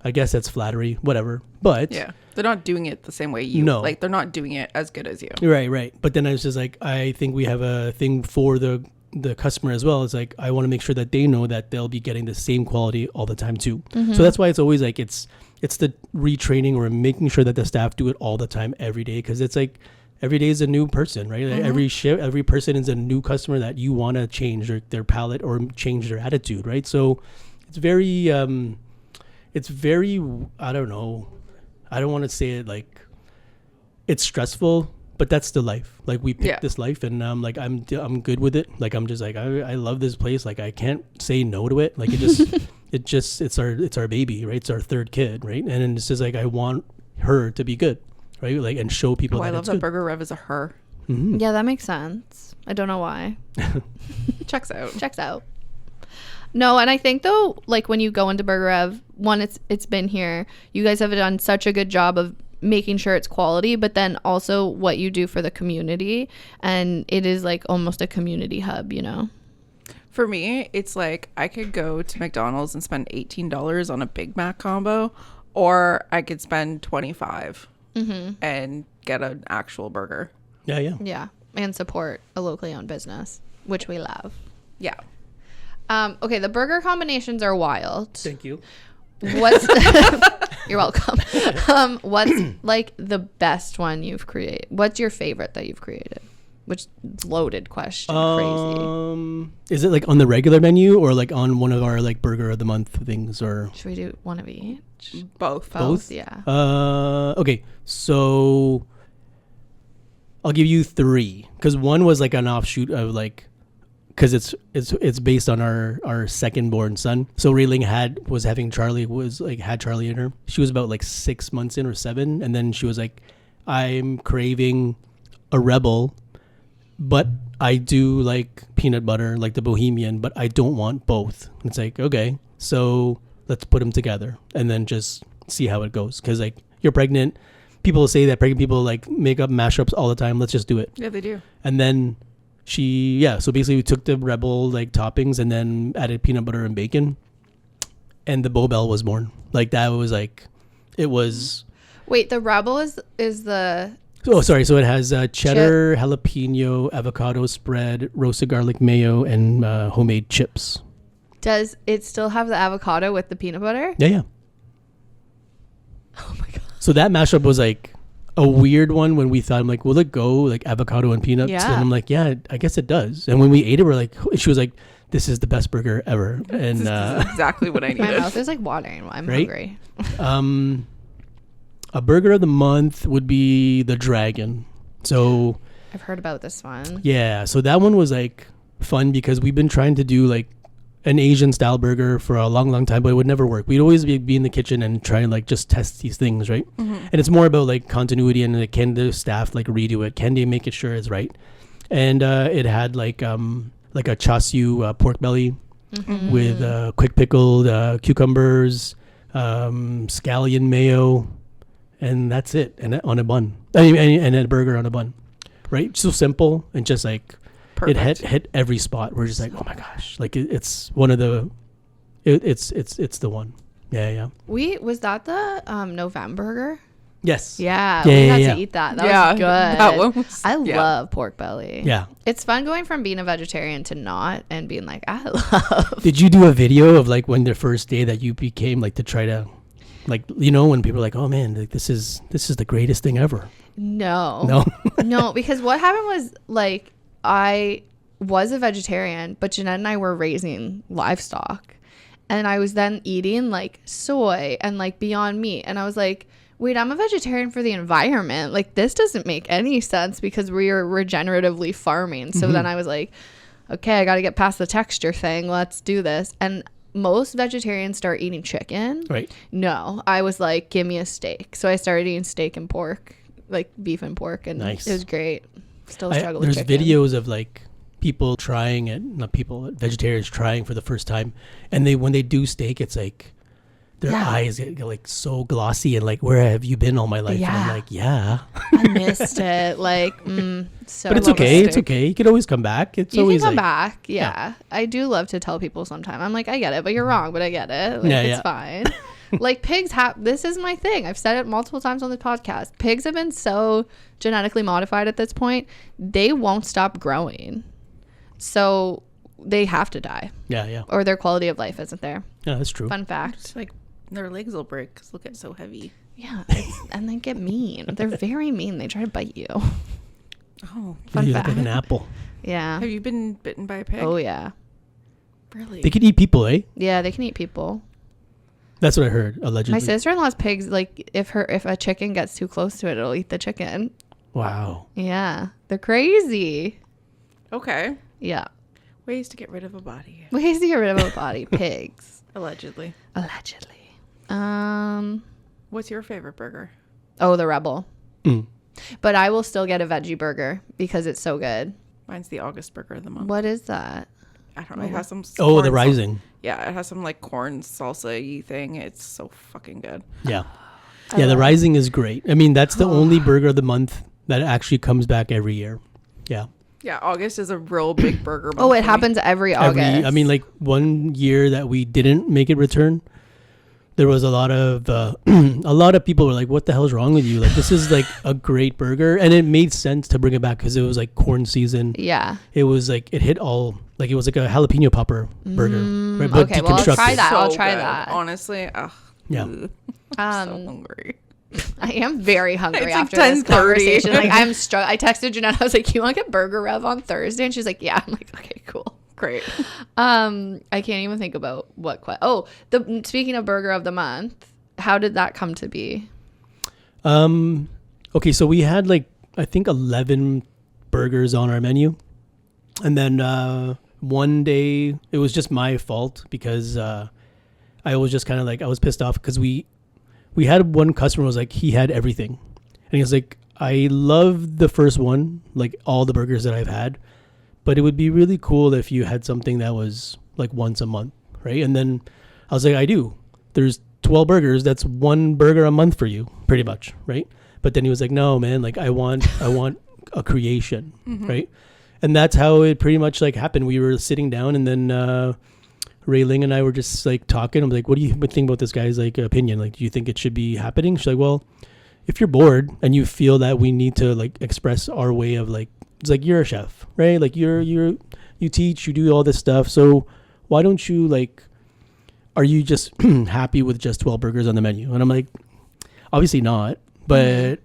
I guess that's flattery, whatever. But yeah, they're not doing it the same way you. No, like they're not doing it as good as you. Right. But then I was just like, I think we have a thing for the customer as well. It's like I want to make sure that they know that they'll be getting the same quality all the time too. So that's why it's always like it's the retraining or making sure that the staff do it all the time every day because it's like every day is a new person, right? Like every person is a new customer that you want to change their palate or change their attitude, right? So it's very I don't know, I don't want to say it like it's stressful, but that's the life. Like we picked this life and like I'm good with it. Like I'm just like I love this place. Like I can't say no to it. Like it just it's our baby, right? It's our third kid, right? And it's just like I want her to be good, right? Like and show people that I love it's that good. Burger Rev is a her. Yeah, that makes sense. I don't know why. Checks out. No, and I think though, like when you go into Burger Rev, one, it's been here. You guys have done such a good job of making sure it's quality, but then also what you do for the community, and it is like almost a community hub, you know. For me, it's like I could go to McDonald's and spend $18 on a Big Mac combo, or I could spend $25 and get an actual burger. Yeah, and support a locally owned business, which we love. Yeah. Okay, the burger combinations are wild. Thank you. What's you're welcome. What's like the best one you've created? What's your favorite that you've created? Which loaded question. Crazy. Is it like on the regular menu or like on one of our like burger of the month things or should we do one of each? Both, yeah. Okay, so I'll give you 3 because one was like an offshoot of like because it's based on our second born son. So Rayling had Charlie in her. She was about like 6 months in or 7, and then she was like, I'm craving a Rebel, but I do like peanut butter, like the Bohemian, but I don't want both. It's like, okay, so let's put them together and then just see how it goes. Because like you're pregnant, people say that pregnant people like make up mashups all the time. Let's just do it. Yeah, they do. And then so basically we took the Rebel like toppings and then added peanut butter and bacon, and the Bobel was born. Like that was like, it was. Wait, the Rebel is the. Oh, sorry. So it has cheddar, jalapeno, avocado spread, roasted garlic mayo, and homemade chips. Does it still have the avocado with the peanut butter? Yeah. Oh my god. So that mashup was like a weird one when we thought, I'm like, will it go like avocado and peanuts? Yeah. And I'm like, yeah, I guess it does. And when we ate it, we're like, she was like, this is the best burger ever. And this is exactly what I needed. My mouth is like watering. I'm hungry. A burger of the month would be the Dragon. So I've heard about this one. Yeah. So that one was like fun because we've been trying to do like an Asian style burger for a long time, but it would never work. We'd always be in the kitchen and try and like just test these things, right? And it's more about like continuity and like, can the staff like redo it? Can they make it sure it's right? And it had like a chashu pork belly with quick pickled cucumbers, scallion mayo, and that's it. And on a bun. And a burger on a bun. right? So simple and just like Perfect. it hit every spot. We're just like, oh my gosh, like it's one of the, it's the one. Yeah. Was that the November burger? Yes. Yeah, we got yeah. to eat that. That was good. That one was, I love pork belly. Yeah. It's fun going from being a vegetarian to not and being like, I love. Did you do a video of like when the first day that you became like to try to, like, you know, when people are like, oh man, like, this is the greatest thing ever? No, because what happened was like I was a vegetarian, but Jeanette and I were raising livestock, and I was then eating like soy and like Beyond Meat, and I was like, wait, I'm a vegetarian for the environment. Like this doesn't make any sense because we are regeneratively farming. So then I was like, okay, I got to get past the texture thing. Let's do this. And most vegetarians start eating chicken. Right. No, I was like, give me a steak. So I started eating steak and pork, like beef and pork, and Nice. it was great. Still struggle with There's chicken. videos of like people trying it, not people, vegetarians trying for the first time, and when they do steak, it's like their eyes get like so glossy and like, where have you been all my life? And I'm like, I missed it. Like, so. but it's okay. It's okay. You can always come back. It's You always can come like, back. Yeah. I do love to tell people sometime. I'm like, I get it, but you're wrong, but I get it. Like, it's fine. Like pigs this is my thing. I've said it multiple times on the podcast. Pigs have been so genetically modified at this point. They won't stop growing. So they have to die. Yeah. Or their quality of life isn't there. Yeah, that's true. Fun fact. it's like their legs will break because they'll get so heavy. Yeah. And they get mean. They're very mean. They try to bite you. Oh, Fun You fact. look like an apple. Yeah. have you been bitten by a pig? Oh, yeah. Really? They could eat people, eh? Yeah, they can eat people. That's what I heard, allegedly. My sister-in-law's pigs, like if a chicken gets too close to it, it'll eat the chicken. Wow. Yeah. They're crazy. Okay. Yeah. Ways to get rid of a body. Ways to get rid of a body. Pigs. Allegedly. Allegedly. What's your favorite burger? Oh, the Rebel. Mm. But I will still get a veggie burger because it's so good. Mine's the August burger of the month. What is that? I don't know. It has some. Oh, corn the Rising. Yeah, it has some like corn salsa-y thing. It's so fucking good. Yeah. Yeah, the Rising is great. I mean, that's the only burger of the month that actually comes back every year. Yeah. Yeah, August is a real big burger month. Oh, it for me. happens every August. I mean, like one year that we didn't make it return, there was a lot of people were like, what the hell's wrong with you? Like, this is like a great burger. And it made sense to bring it back because it was like corn season. Yeah. It was like, it hit all, like it was like a jalapeno popper burger. Right? But Okay, well, I'll deconstructed. try that. So I'll try good. that. Honestly, Yeah. I'm so hungry. I am very hungry It's like after this 10:30. conversation. Like I'm I texted Jeanette. I was like, "You want to get Burger Rev on Thursday?" And she's like, "Yeah." I'm like, "Okay, cool." Great. I can't even think about what. Speaking of Burger of the Month, how did that come to be? Okay, so we had like, I think 11 burgers on our menu. And then one day it was just my fault because I was just kind of like, I was pissed off because we had one customer who was like, he had everything. And he was like, I love the first one, like all the burgers that I've had, but it would be really cool if you had something that was like once a month, right? And then I was like, I do. There's 12 burgers. That's one burger a month for you, pretty much, right? But then he was like, no, man, like I want a creation, right? And that's how it pretty much like happened. We were sitting down and then Ray Ling and I were just like talking. I'm like, what do you think about this guy's like opinion? Like, do you think it should be happening? She's like, well, if you're bored and you feel that we need to like express our way of like, it's like, you're a chef, right? Like you teach, you do all this stuff. So why don't you like, are you just happy with just 12 burgers on the menu? And I'm like, obviously not, but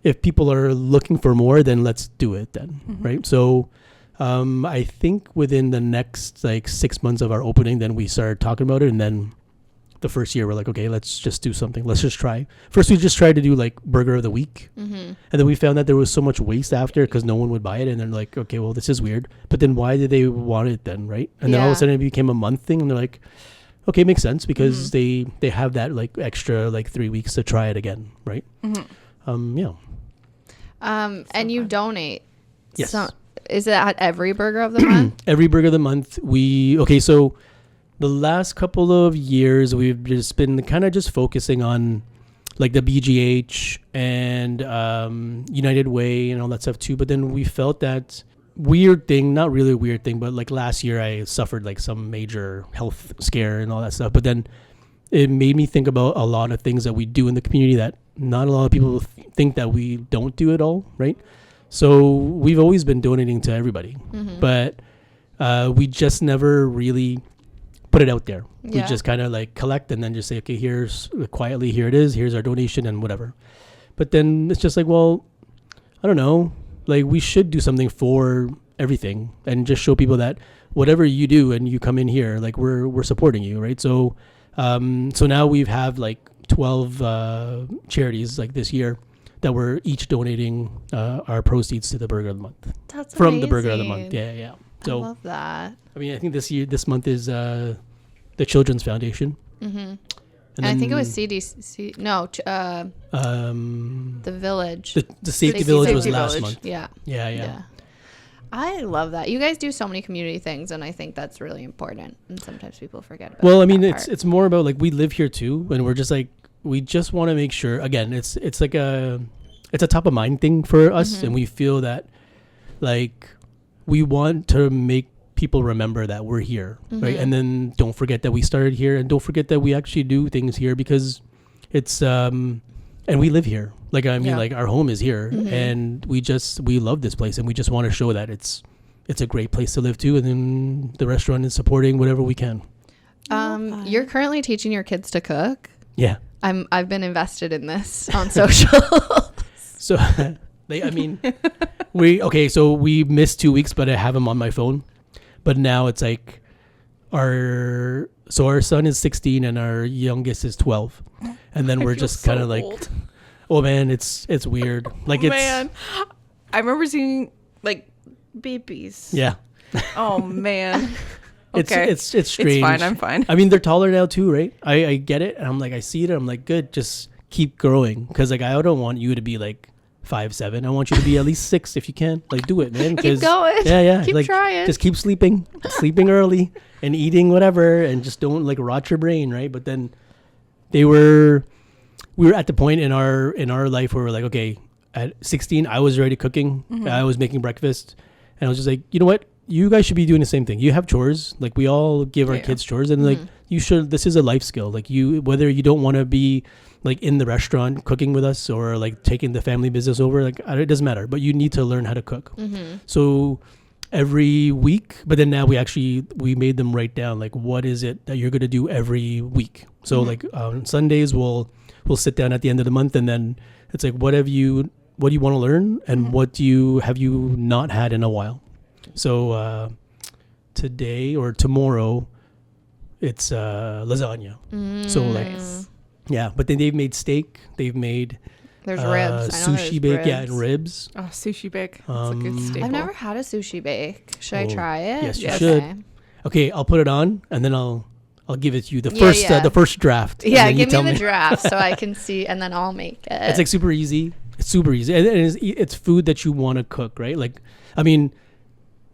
if people are looking for more, then let's do it then. Right. So, I think within the next like 6 months of our opening, then we started talking about it. And then the first year we're like, okay, let's just do something. Let's just try. First, we just tried to do like burger of the week. And then we found that there was so much waste after because no one would buy it. And then like, okay, well, this is weird. But then why did they want it then? Right. And then all of a sudden it became a month thing. And they're like, okay, makes sense because they have that like extra like 3 weeks to try it again. Right. Yeah. And you donate. Yes. So, is it at every Burger of the Month? Every burger of the month. So the last couple of years we've just been kind of just focusing on like the BGH and United Way and all that stuff too. But then we felt that weird thing, not really a weird thing, but like last year I suffered like some major health scare and all that stuff. But then it made me think about a lot of things that we do in the community that not a lot of people think that we don't do at all, right? So we've always been donating to everybody, but we just never really put it out there. We just kind of like collect and then just say, okay, here's quietly, here it is, here's our donation and whatever. But then it's just like, well, I don't know, like we should do something for everything and just show people that whatever you do and you come in here, like we're supporting you, right? So now we have like 12 charities like this year that we're each donating our proceeds to the Burger of the Month. That's from amazing. the Burger of the Month. Yeah. So I love that. I mean, I think this month is the Children's Foundation. And I think it was CDC. No, the Village. The Safety Village was last Village. month. Yeah. I love that. You guys do so many community things, and I think that's really important. And sometimes people forget about. Well, I mean, that part. it's more about like we live here too, and we're just like we just want to make sure. Again, it's like it's a top of mind thing for us, and we feel that like we want to make people remember that we're here, right? And then don't forget that we started here, and don't forget that we actually do things here because it's and we live here. Like I mean, like our home is here, and we love this place, and we just want to show that it's a great place to live too. And then the restaurant is supporting whatever we can. You're currently teaching your kids to cook. Yeah. I've been invested in this on social. So so we missed 2 weeks, but I have them on my phone. But now it's like our son is 16 and our youngest is 12. And then we're just kind of like, oh man, it's weird. Like man, I remember seeing like babies. Yeah. Oh man. Okay. It's strange. It's fine. I'm fine. I mean, they're taller now too, right? I get it. And I'm like, I see it. I'm like, good. Just keep growing. Cause like, I don't want you to be like 5'7". I want you to be at least 6 if you can. Like, do it, man. Keep going. Yeah. Keep like, trying. Just keep sleeping early and eating whatever, and just don't like rot your brain, right? But then we were at the point in our life where we're like, okay, at 16, I was already cooking. I was making breakfast, and I was just like, you know what? You guys should be doing the same thing. You have chores. Like we all give our kids chores, and like you should. This is a life skill. Like whether you don't want to be like in the restaurant cooking with us or like taking the family business over, like it doesn't matter, but you need to learn how to cook. So every week, but then now we made them write down like what is it that you're going to do every week. So like on Sundays we'll sit down at the end of the month, and then it's like what do you want to learn, and what have you not had in a while. So today or tomorrow it's lasagna. So like yeah, but then they've made steak, they've made there's ribs, sushi bake, and ribs. Oh, sushi bake. That's a good staple. I've never had a sushi bake. Should I try it? Yes, you should. Okay, I'll put it on, and then I'll give it to you the first draft. Yeah, give me the draft so I can see, and then I'll make it. It's like super easy. It's super easy, and it's food that you want to cook, right? Like, I mean,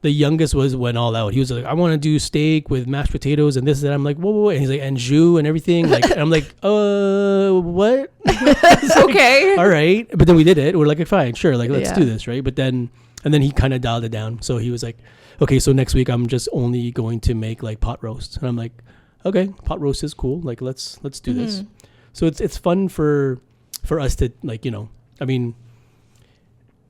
the youngest went all out. He was like, I want to do steak with mashed potatoes and this and that. I'm like, whoa. And he's like, and jus and everything. Like, and I'm like, what? Like, okay. All right. But then we did it. We're like, fine, sure. Like, let's do this. Right. But then he kind of dialed it down. So he was like, okay, so next week I'm just only going to make like pot roast. And I'm like, okay, pot roast is cool. Like, let's do this. So it's fun for us to like, I mean,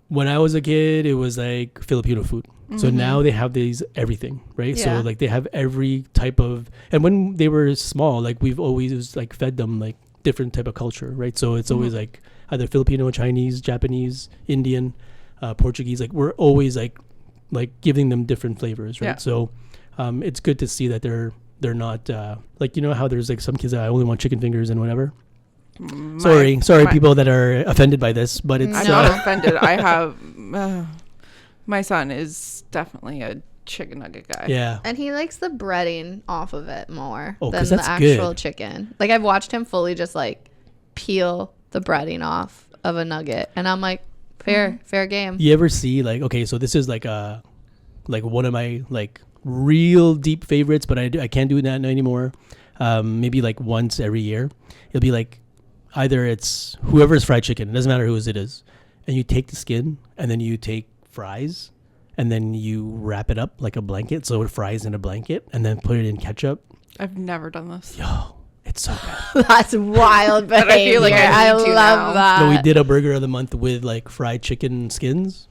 when I was a kid, it was like Filipino food. So now they have everything, right? Yeah. So like they have every type of, and when they were small, like we've always like fed them like different type of culture, right? So it's always like either Filipino, Chinese, Japanese, Indian, Portuguese. Like we're always like giving them different flavors, right? Yeah. So it's good to see that they're not like, how there's like some kids that I only want chicken fingers and whatever. Sorry, people that are offended by this, but it's I'm not offended. I have my son is definitely a chicken nugget guy. Yeah, and he likes the breading off of it more than that's the actual good. chicken. Like I've watched him fully just like peel the breading off of a nugget, and I'm like, fair game. You ever see like, okay, so this is like one of my like real deep favorites, but I can't do that anymore. Maybe like once every year, it'll be like either it's whoever's fried chicken, it doesn't matter whose it is, and you take the skin and then you take fries and then you wrap it up like a blanket, so it fries in a blanket, and then put it in ketchup. I've never done this. Yo, it's so bad. That's wild behavior. I feel like I need to love now. that. So we did a burger of the month with like fried chicken skins.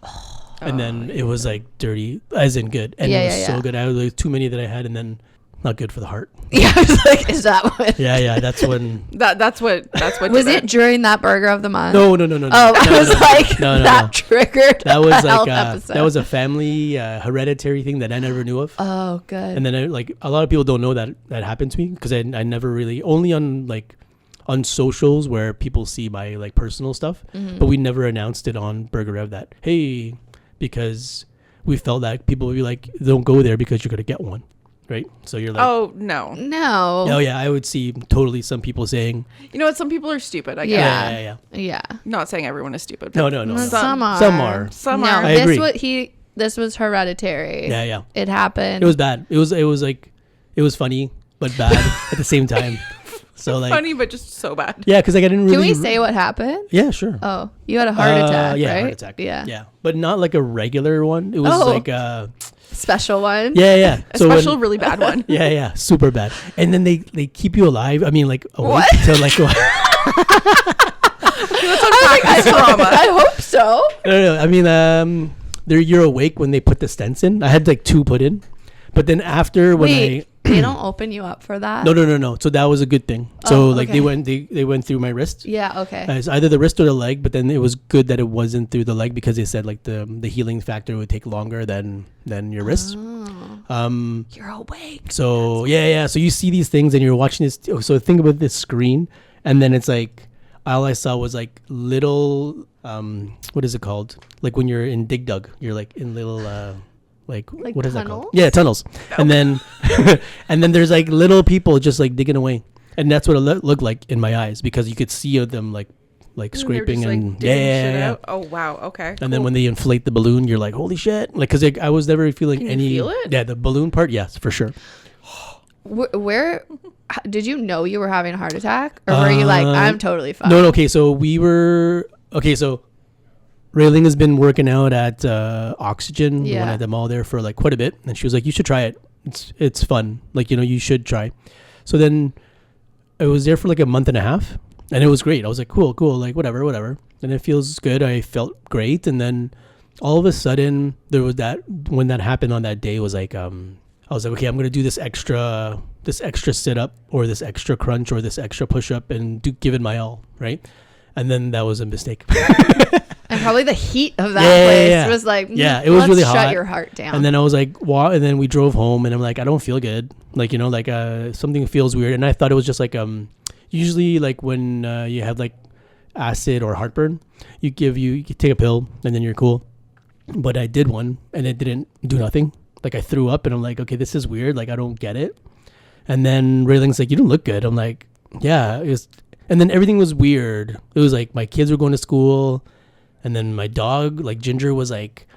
And then it was like dirty, as in good. And it was so good. I was like too many that I had, and then not good for the heart. Yeah, I was like, is that what? Yeah. That's when. That's what. Was it during that burger of the month? No. Oh, I was like, that triggered. That was like episode. that was a family hereditary thing that I never knew of. Oh, good. And then a lot of people don't know that happened to me, because I never really, only on socials where people see my like personal stuff, but we never announced it on Burger Rev that, hey, because we felt that people would be like, don't go there because you're going to get one, right? So you're like, oh, no. Oh, yeah, I would see totally some people saying, You know what? Some people are stupid, I guess. Yeah. Not saying everyone is stupid. No. Some are. Some no, are. I agree. This was hereditary. Yeah. It happened. It was bad. It was funny, but bad at the same time. So like funny, but just so bad. Yeah, because like I didn't really. Can we say what happened? Yeah, sure. Oh, you had a heart attack, yeah, right? Heart attack. Yeah. But not like a regular one. It was like a special one. Yeah. A special, really bad one. Yeah, super bad. And then they keep you alive. I mean, like awake to like. That's trauma. I hope so. No. I mean, you're awake when they put the stents in. I had like 2 put in, but then after when they don't open you up for that? No. So that was a good thing. So like they went through my wrist. Yeah, okay. It's either the wrist or the leg, but then it was good that it wasn't through the leg, because they said like the healing factor would take longer than your wrist. You're awake. So yeah. So you see these things and you're watching this. So think about this screen, and then it's like all I saw was like little what is it called? Like when you're in Dig Dug, you're like in little like what is that called? Yeah, tunnels. And then and then there's like little people just like digging away, and that's what it looked like in my eyes, because you could see them like scraping and shit out. Oh wow, okay. And then when they inflate the balloon, you're like, holy shit! Like, because I was never feeling Can any. you feel it? Yeah, the balloon part, yes, for sure. Where did you know you were having a heart attack, or were you like, I'm totally fine? No. Okay, so so Rayling has been working out at Oxygen. Yeah. One of them all there for like quite a bit, and she was like, you should try it. It's fun. Like, you should try. So then I was there for like a month and a half, and it was great. I was like, cool, like whatever. And it feels good. I felt great, and then all of a sudden there was that, when that happened on that day, was like I was like, okay, I'm gonna do this extra sit up, or this extra crunch, or this extra push up, and give it my all, right? And then that was a mistake. And probably the heat of that place was like, it was really hot. Shut your heart down. And then I was like, and then we drove home, and I'm like, I don't feel good. Like, something feels weird. And I thought it was just like, usually like when you have like acid or heartburn, you take a pill and then you're cool. But I did one and it didn't do nothing. Like, I threw up, and I'm like, okay, this is weird. Like, I don't get it. And then Rayling's like, you don't look good. I'm like, yeah. And then everything was weird. It was like my kids were going to school, and then my dog, like Ginger, was like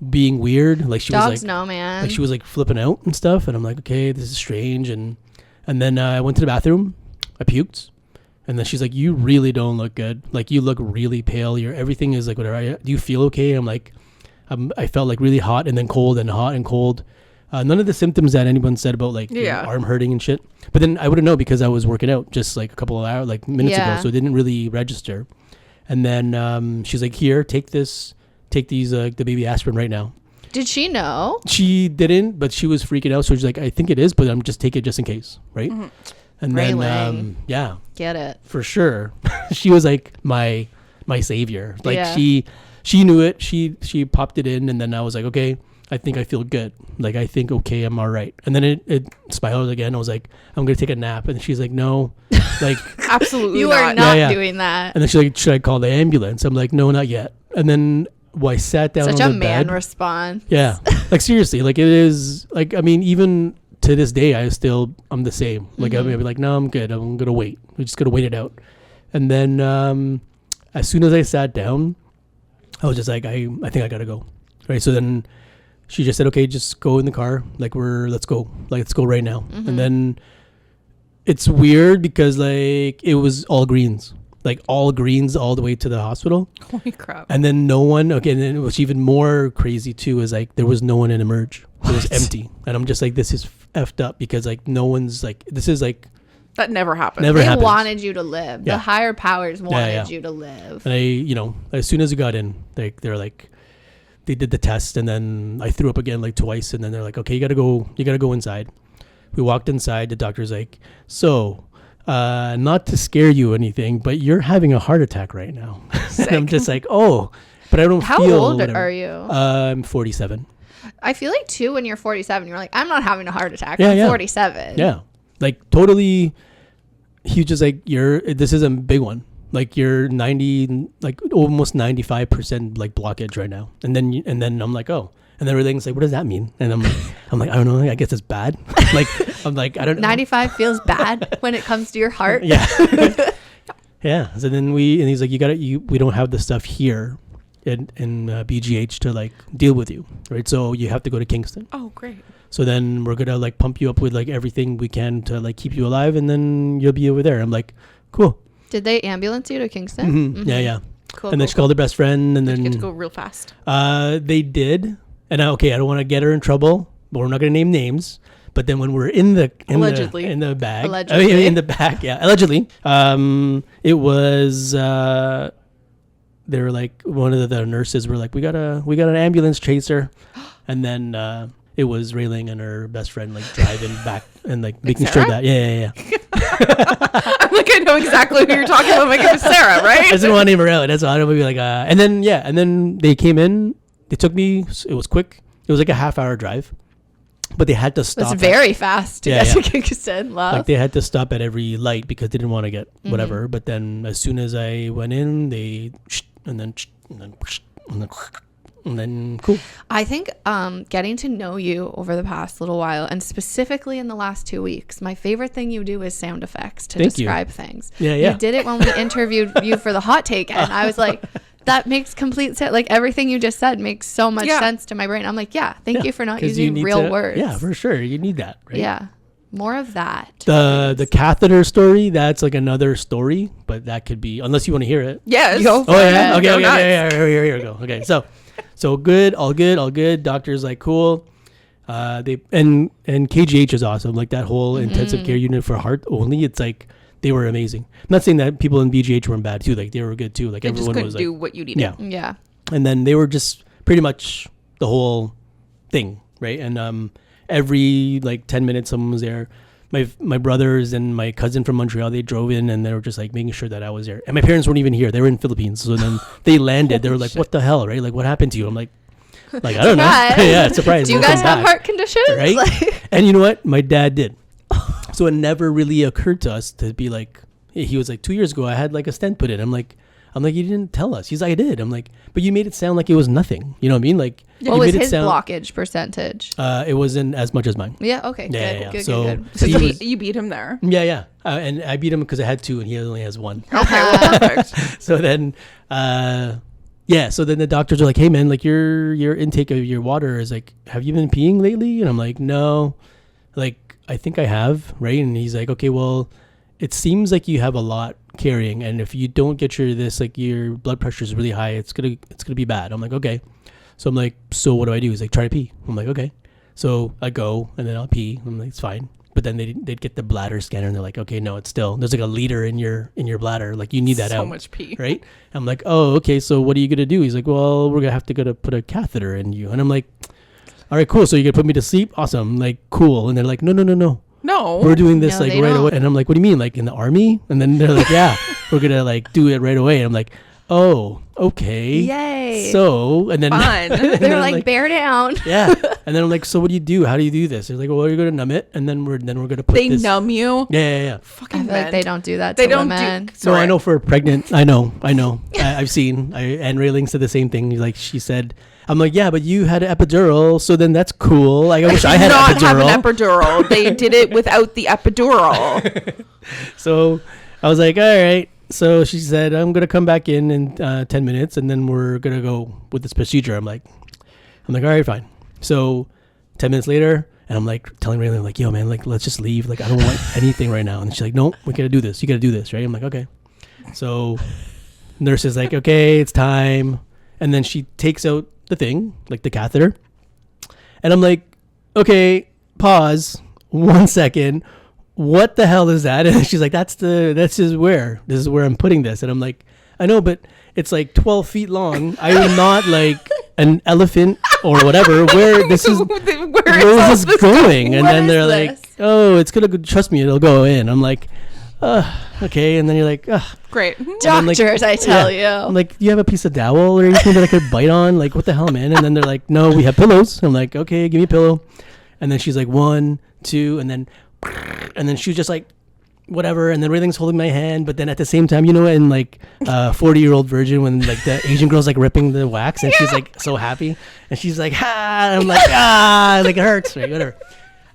being weird. Like, she Dogs was like, know, man. Like, she was like flipping out and stuff. And I'm like, okay, this is strange. And then I went to the bathroom. I puked. And then she's like, you really don't look good. Like, you look really pale. Everything is like whatever. Do you feel okay? I'm like, I felt like really hot and then cold and hot and cold. None of the symptoms that anyone said about like arm hurting and shit. But then I wouldn't know, because I was working out just like a couple of hours, like minutes ago. So it didn't really register. And then she's like, here, take these, the baby aspirin right now. Did she know? She didn't, but she was freaking out. So she's like, I think it is, but I'm just take it just in case. Right. Mm-hmm. And Rayling. then, get it. For sure. She was like my savior. Like, she knew it. She popped it in, and then I was like, okay, I think I feel good. Like, I think, okay, I'm all right. And then it spiraled again. I was like, I'm going to take a nap. And she's like, no, like, absolutely you are not doing that. And then she's like, should I call the ambulance? I'm like, no, not yet. And then I sat down Such on a the man bed. response. Yeah. Like, seriously, like, it is like, I mean, even to this day, I'm the same. Like, I'll be like, no, I'm good. I'm going to wait. We're just going to wait it out. And then as soon as I sat down, I was just like, I think I got to go. Right. So then she just said, okay, just go in the car. Like, let's go. Like, let's go right now. Mm-hmm. And then it's weird because like it was all greens. like all greens all the way to the hospital. Holy crap. And then no one, okay, and then what's even more crazy too is like there was no one in Emerge. It was empty. And I'm just like, this is effed up because like no one's like, this is like. That never happened. Never They happens. wanted you to live. Yeah. The higher powers wanted you to live. And I, you know, as soon as I got in, like they're like, they did the test and then I threw up again like twice. And then they're like, okay, you got to go inside. We walked inside. The doctor's like, so, not to scare you or anything, but you're having a heart attack right now. And I'm just like, oh, but I don't How feel. old whatever. are you? I'm 47. I feel like too when you're 47, you're like, I'm not having a heart attack. Yeah, I'm yeah. 47. Yeah. Like totally. He was just like, this is a big one. Like you're 90, like almost 95% like blockage right now. And then I'm like, oh. And then everything's like, what does that mean? And I'm like, I don't know. I guess it's bad. Like, I'm like, I don't know. 95 feels bad when it comes to your heart. Yeah. Yeah. So then and he's like, we don't have the stuff here in BGH to like deal with you. Right. So you have to go to Kingston. Oh, great. So then we're going to like pump you up with like everything we can to like keep you alive. And then you'll be over there. I'm like, cool. Did they ambulance you to Kingston? Mm-hmm. Mm-hmm. Yeah. Cool. And then she called her best friend. And Did then you get to go real fast? They did. And I don't want to get her in trouble, but we're not going to name names. But then when we're in the bag, Allegedly. in the back, yeah, allegedly, it was they were like one of the nurses were like, we got an ambulance chaser, and then it was Rayling and her best friend like driving back and like making sure that yeah. I'm like, I know exactly who you're talking about. I'm like, it was Sarah, right? I didn't want to name her out. That's why I don't be like and then they came in. They took me. It was quick. It was like a half-hour drive, but they had to stop. It's very fast to get to Kingston. Love. Like they had to stop at every light because they didn't want to get whatever. Mm-hmm. But then as soon as I went in, and then cool. I think getting to know you over the past little while, and specifically in the last 2 weeks, my favorite thing you do is sound effects to describe things. Yeah. You did it when we interviewed you for the hot take, and I was like, that makes complete sense. Like everything you just said makes so much sense to my brain. I'm like, thank you for not using real words. Yeah, for sure. You need that, right? Yeah. More of that. The catheter story, that's like another story, but that could be, unless you want to hear it. Yes. Oh, yeah? Okay. Here we go. Okay. So good, all good. Doctor's like, cool. And KGH is awesome. Like that whole intensive care unit for heart only, it's like, they were amazing. I'm not saying that people in BGH weren't bad too. Like they were good too. Like they everyone just was couldn't like, do what you needed. Yeah. And then they were just pretty much the whole thing, right? And every like 10 minutes, someone was there. My brothers and my cousin from Montreal, they drove in and they were just like making sure that I was there. And my parents weren't even here. They were in Philippines. So then they landed. They were like, "What the hell, right? Like what happened to you?" I'm like I don't know. Yeah, surprise. Do you guys have heart conditions? Right? And you know what? My dad did. So it never really occurred to us to be like, he was like, 2 years ago, I had like a stent put in. I'm like, you didn't tell us. He's like, I did. I'm like, but you made it sound like it was nothing. You know what I mean? Like, what was his blockage percentage? It wasn't as much as mine. Yeah. Okay. Yeah. Good. So you beat him there. Yeah. And I beat him because I had two and he only has one. Okay, well, perfect. So then, so then the doctors are like, hey man, like your intake of your water is like, have you been peeing lately? And I'm like, no, like, I think I have. Right. And he's like, okay, well, it seems like you have a lot carrying, and if you don't get your blood pressure is really high, it's gonna be bad. I'm like, okay. So I'm like, so what do I do? He's like, try to pee. I'm like, okay. So I go and then I'll pee. I'm like, it's fine. But then they'd get the bladder scanner and they're like, okay, no, it's still, there's like a liter in your bladder. Like you need that out. So much pee. Right? I'm like, oh, okay. So what are you gonna do? He's like, well, we're gonna have to put a catheter in you. And I'm like, all right, cool. So you're gonna put me to sleep? Awesome. Like, cool. And they're like, no. No, we're doing this right away. And I'm like, what do you mean? Like in the army? And then they're like, yeah, we're going to like do it right away. And I'm like, oh, okay. Yay. So, and then fun. They're like, bear down. Yeah. And then I'm like, so what do you do? How do you do this? They're like, well, you're going to numb it. And then we're going to put this. They numb you? Yeah. Fucking I feel like they don't do that they to don't women. No, I know for pregnant. I know. I've seen. And Rayling said the same thing. Like she said, I'm like, yeah, but you had an epidural, so then that's cool. Like, I wish I had an epidural. Not have an epidural. They did it without the epidural. So I was like, all right. So she said, I'm going to come back in 10 minutes, and then we're going to go with this procedure. I'm like, all right, fine. So 10 minutes later, and I'm like telling Raylan, like, yo, man, like, let's just leave. Like, I don't want anything right now. And she's like, no, we got to do this. You got to do this, right? I'm like, okay. So nurse is like, okay, it's time. And then she takes out the thing, like the catheter. And I'm like, okay, pause 1 second. What the hell is that? And she's like, this is where I'm putting this. And I'm like, I know, but it's like 12 feet long. I am not like an elephant or whatever. Where is this going? And then they're like, oh, it's gonna go, trust me, it'll go in. I'm like, okay. And then you're like, great. Doctors, I tell you. I'm like, do you have a piece of dowel or anything that I could bite on? Like, what the hell, man? And then they're like, no, we have pillows. I'm like, okay, give me a pillow. And then she's like, 1, 2, and then she was just like, whatever, and then everything's holding my hand, but then at the same time, in like 40-year-old virgin, when like the Asian girl's like ripping the wax and she's like so happy, and she's like, and I'm like, like it hurts, right? Whatever.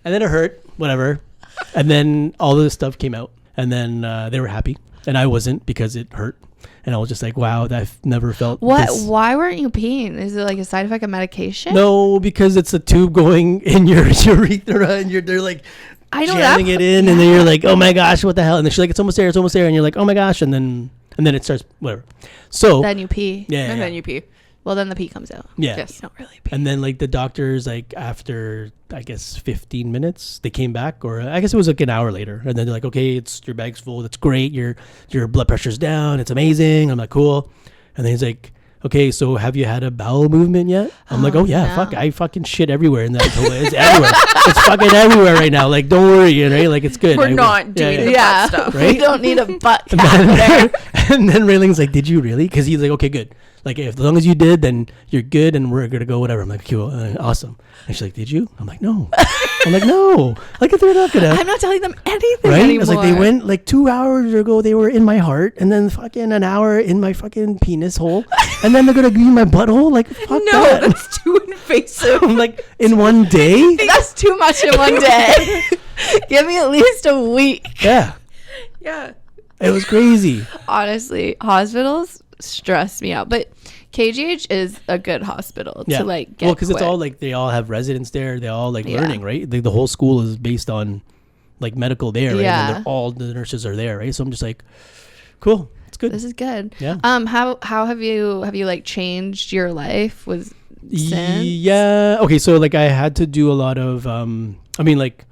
And then it hurt, whatever. And then all this stuff came out, and then they were happy, and I wasn't, because it hurt. And I was just like, wow, I've never felt this. Why weren't you peeing? Is it like a side effect of medication? No, because it's a tube going in your urethra, and they're like, I know jamming it in, and then you're like, oh my gosh, what the hell? And then she's like, it's almost there, and you're like, oh my gosh, and then it starts, whatever. So then you pee. And then you pee. Well, then the pee comes out. Yeah. Yes. You don't really pee. And then like the doctors, like after I guess 15 minutes, they came back, or I guess it was like an hour later, and then they're like, okay, your bag's full, that's great, your blood pressure's down, it's amazing. I'm like, cool. And then he's like, okay, so have you had a bowel movement yet? I'm like, oh yeah, no. fuck, I fucking shit everywhere in that toilet. It's everywhere. It's fucking everywhere right now. Like, don't worry, right? Like, it's good. We're not doing the butt stuff. Right? We don't need a butt catheter. And then Rayling's like, did you really? Because he's like, okay, good. Like, if as long as you did, then you're good, and we're gonna go whatever. I'm like, cool, awesome. And she's like, did you? I'm like, no. I'm like, no. Like, if they're not gonna. I'm not telling them anything right? anymore. I was like, they went like 2 hours ago. They were in my heart, and then fucking an hour in my fucking penis hole, and then they're gonna give me my butthole. Like, fuck no, that. that's too invasive. I'm like, in one day. That's too much in one day. Give me at least a week. Yeah. Yeah. It was crazy. Honestly, hospitals stress me out, but KGH is a good hospital to like get. Well, because it's all like they all have residents there. They all like learning, right? The whole school is based on like medical there, right? Yeah. And all the nurses are there, right? So I'm just like, cool, it's good. This is good. Yeah. How have you like changed your life since? Yeah. Okay. So like I had to do a lot of like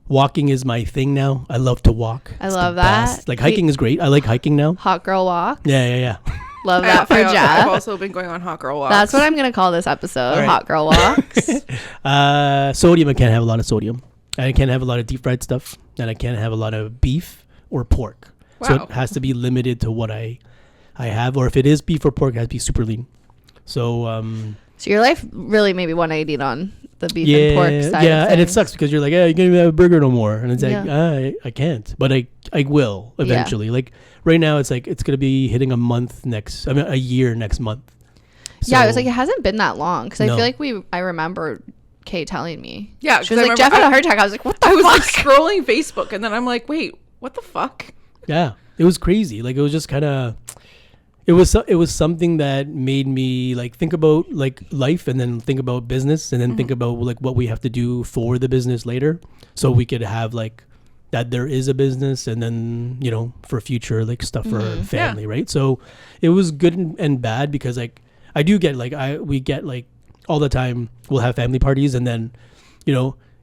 walking is my thing now. I love to walk. I love that. Best. Like hiking is great. I like hiking now. Hot girl walk. Yeah. Love that for Jeff. I've also been going on hot girl walks. That's what I'm gonna call this episode. Right. Hot girl walks. Sodium. I can't have a lot of sodium. I can't have a lot of deep fried stuff, and I can't have a lot of beef or pork. Wow. So it has to be limited to what I have, or if it is beef or pork, it has to be super lean. So so your life really maybe 180 on the beef and pork side. Yeah, of and it things. sucks because you're like, you can't even have a burger no more, and it's like, I can't, but I will eventually. Yeah. Like right now, it's like it's gonna be hitting a year next month. So, Yeah, I was like, it hasn't been that long because I No. feel like I remember Kay telling me. Yeah, she was like, Jeff had a heart attack. I was like, what the fuck? I was like scrolling Facebook, and then I'm like, wait, what the fuck? Yeah, it was crazy. Like it was just kind of. It was something that made me like think about like life, and then think about business, and then think about like what we have to do for the business later, so we could have like that there is a business, and then for future like stuff for our family, right? So it was good and bad, because like I do get like we get like all the time we'll have family parties, and then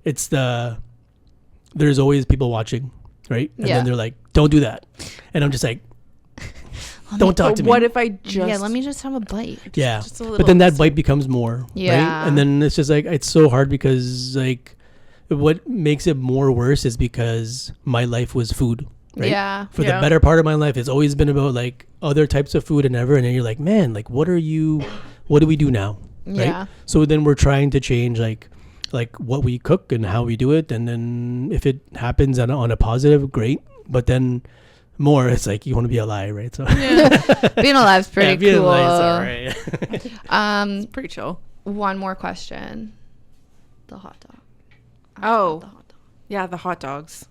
it's there's always people watching, right? And then they're like, don't do that, and I'm just like, don't talk to me. What if I just... let me just have a bite. Yeah, Just a little but then that sip. bite becomes more, Yeah. right? And then it's just like, it's so hard, because like what makes it more worse is because my life was food, right? Yeah. For the better part of my life, it's always been about like other types of food and then you're like, man, like what do we do now? Yeah. Right? So then we're trying to change like what we cook and how we do it, and then if it happens on a positive, great. But then more, it's like you want to be alive, right? So Being alive's pretty being cool. alive is all right. Pretty chill. One more question. The hot dog. Oh. The hot dog. Yeah, the hot dogs.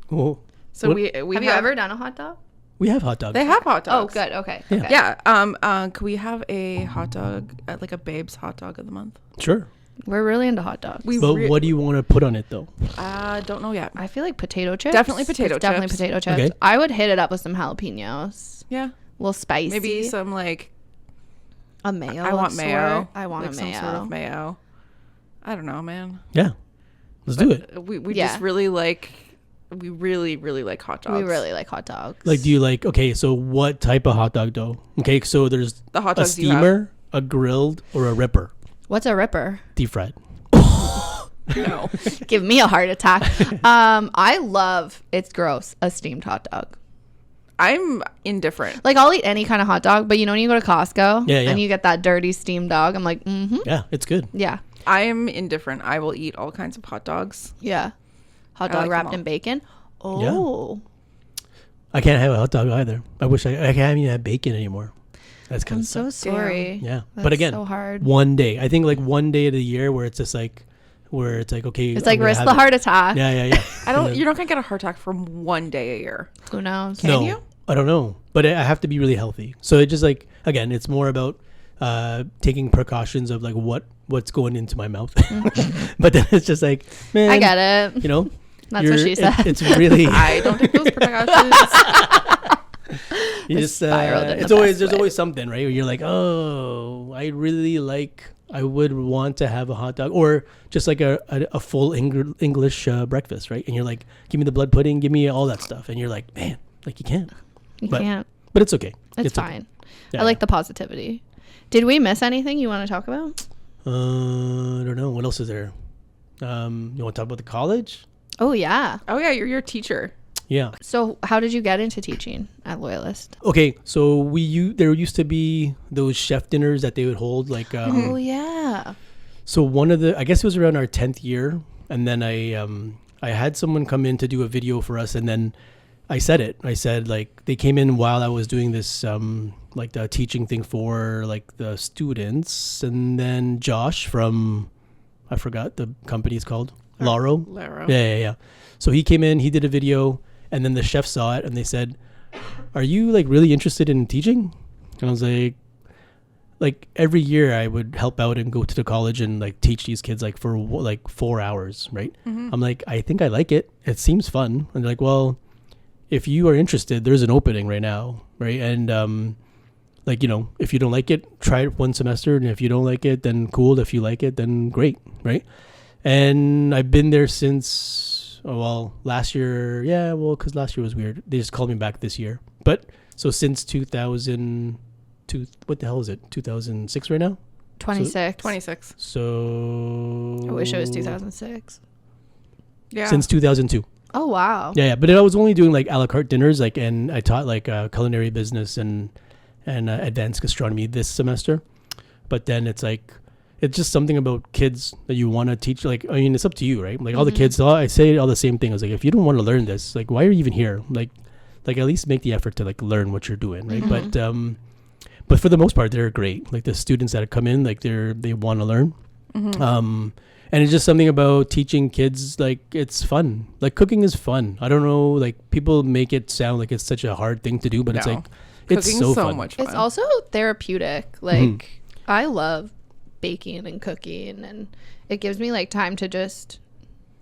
Cool. So What- we Have you ever done a hot dog? We have hot dogs. They have hot Oh, dogs. good. Okay. Yeah. Okay. Yeah. Could we have a hot dog, like a Babe's hot dog of the month? Sure. We're really into hot dogs. We But what do you want to put on it though? Don't know yet. I feel like potato chips. Definitely potato Definitely chips. potato chips. Okay. I would hit it up with some jalapenos. Yeah. A little spicy. Maybe some like a mayo. I want of mayo. sort. I want like a some mayo. sort of mayo. I don't know, man. Yeah. Let's do it. We Yeah. just really like. We really like hot dogs. We really like hot dogs. Like, do you like, okay, so what type of hot dog dough? Okay, so there's The hot a dogs you have. steamer, a grilled, or a ripper. What's a ripper? Deep fried. No. Give me a heart attack. I love, it's gross, a steamed hot dog. I'm indifferent. Like, I'll eat any kind of hot dog, but you know when you go to Costco Yeah, yeah. and you get that dirty steamed dog, I'm like, Yeah, it's good. yeah, I am indifferent. I will eat all kinds of hot dogs. yeah. Hot I dog like them wrapped all. in bacon. Oh, I can't have a hot dog either. I wish I can't even have bacon anymore. That's kind I'm of so sorry. Yeah. That's But again, so hard. one day. I think like one day of the year where it's just like, okay. It's I'm like gonna risk have the it. heart attack. Yeah. I don't. You're not gonna get a heart attack from one day a year. Who knows? Can no, you? I don't know. But I have to be really healthy. So it just like, again, it's more about taking precautions of like what's going into my mouth. But then it's just like, man. I get it. You know? That's what she said. It's really. I don't take those precautions. You just spiraled in it's the always best there's way. always something, right? Where you're like, oh, I would want to have a hot dog or just like a full English breakfast, right? And you're like, give me the blood pudding, give me all that stuff, and you're like, man, like you can't, You but can't. but it's okay. It's okay. fine. Yeah, I like the positivity. Did we miss anything you want to talk about? I don't know what else is there. You want to talk about the college? Oh, yeah. Oh yeah, you're your teacher. Yeah. So how did you get into teaching at Loyalist? Okay, so there used to be those chef dinners that they would hold, like. Oh, yeah. So I guess it was around our 10th year, and then I had someone come in to do a video for us, and then I said like they came in while I was doing this like the teaching thing for like the students, and then Josh from I forgot the company is called Laro. Yeah. So he came in, he did a video, and then the chef saw it, and they said, "Are you like really interested in teaching?" And I was like every year I would help out and go to the college and like teach these kids like for like 4 hours, right? I'm like, I think I like it. It seems fun. And they're like, well, if you are interested, there's an opening right now, right? And like, you know, if you don't like it, try it one semester, and if you don't like it, then cool. If you like it, then great, right? And I've been there since last year. Yeah, well, because last year was weird. They just called me back this year. But so since 2002, what the hell is it? 2006 right now? 26. 26. So I wish it was 2006. Yeah. Since 2002. Oh, wow. Yeah. But I was only doing like a la carte dinners, like, and I taught like culinary business and advanced gastronomy this semester. But then it's like, it's just something about kids that you want to teach. Like, I mean, it's up to you, right? Like all the kids, I say all the same thing. I was like, if you don't want to learn this, like, why are you even here? Like at least make the effort to like learn what you're doing, right? But for the most part, they're great. Like the students that have come in, like they want to learn. And it's just something about teaching kids, like it's fun. Like cooking is fun. I don't know, like people make it sound like it's such a hard thing to do, but it's No. like, it's Cooking's so so fun. much fun. It's also therapeutic. Like, I love baking and cooking, and it gives me like time to just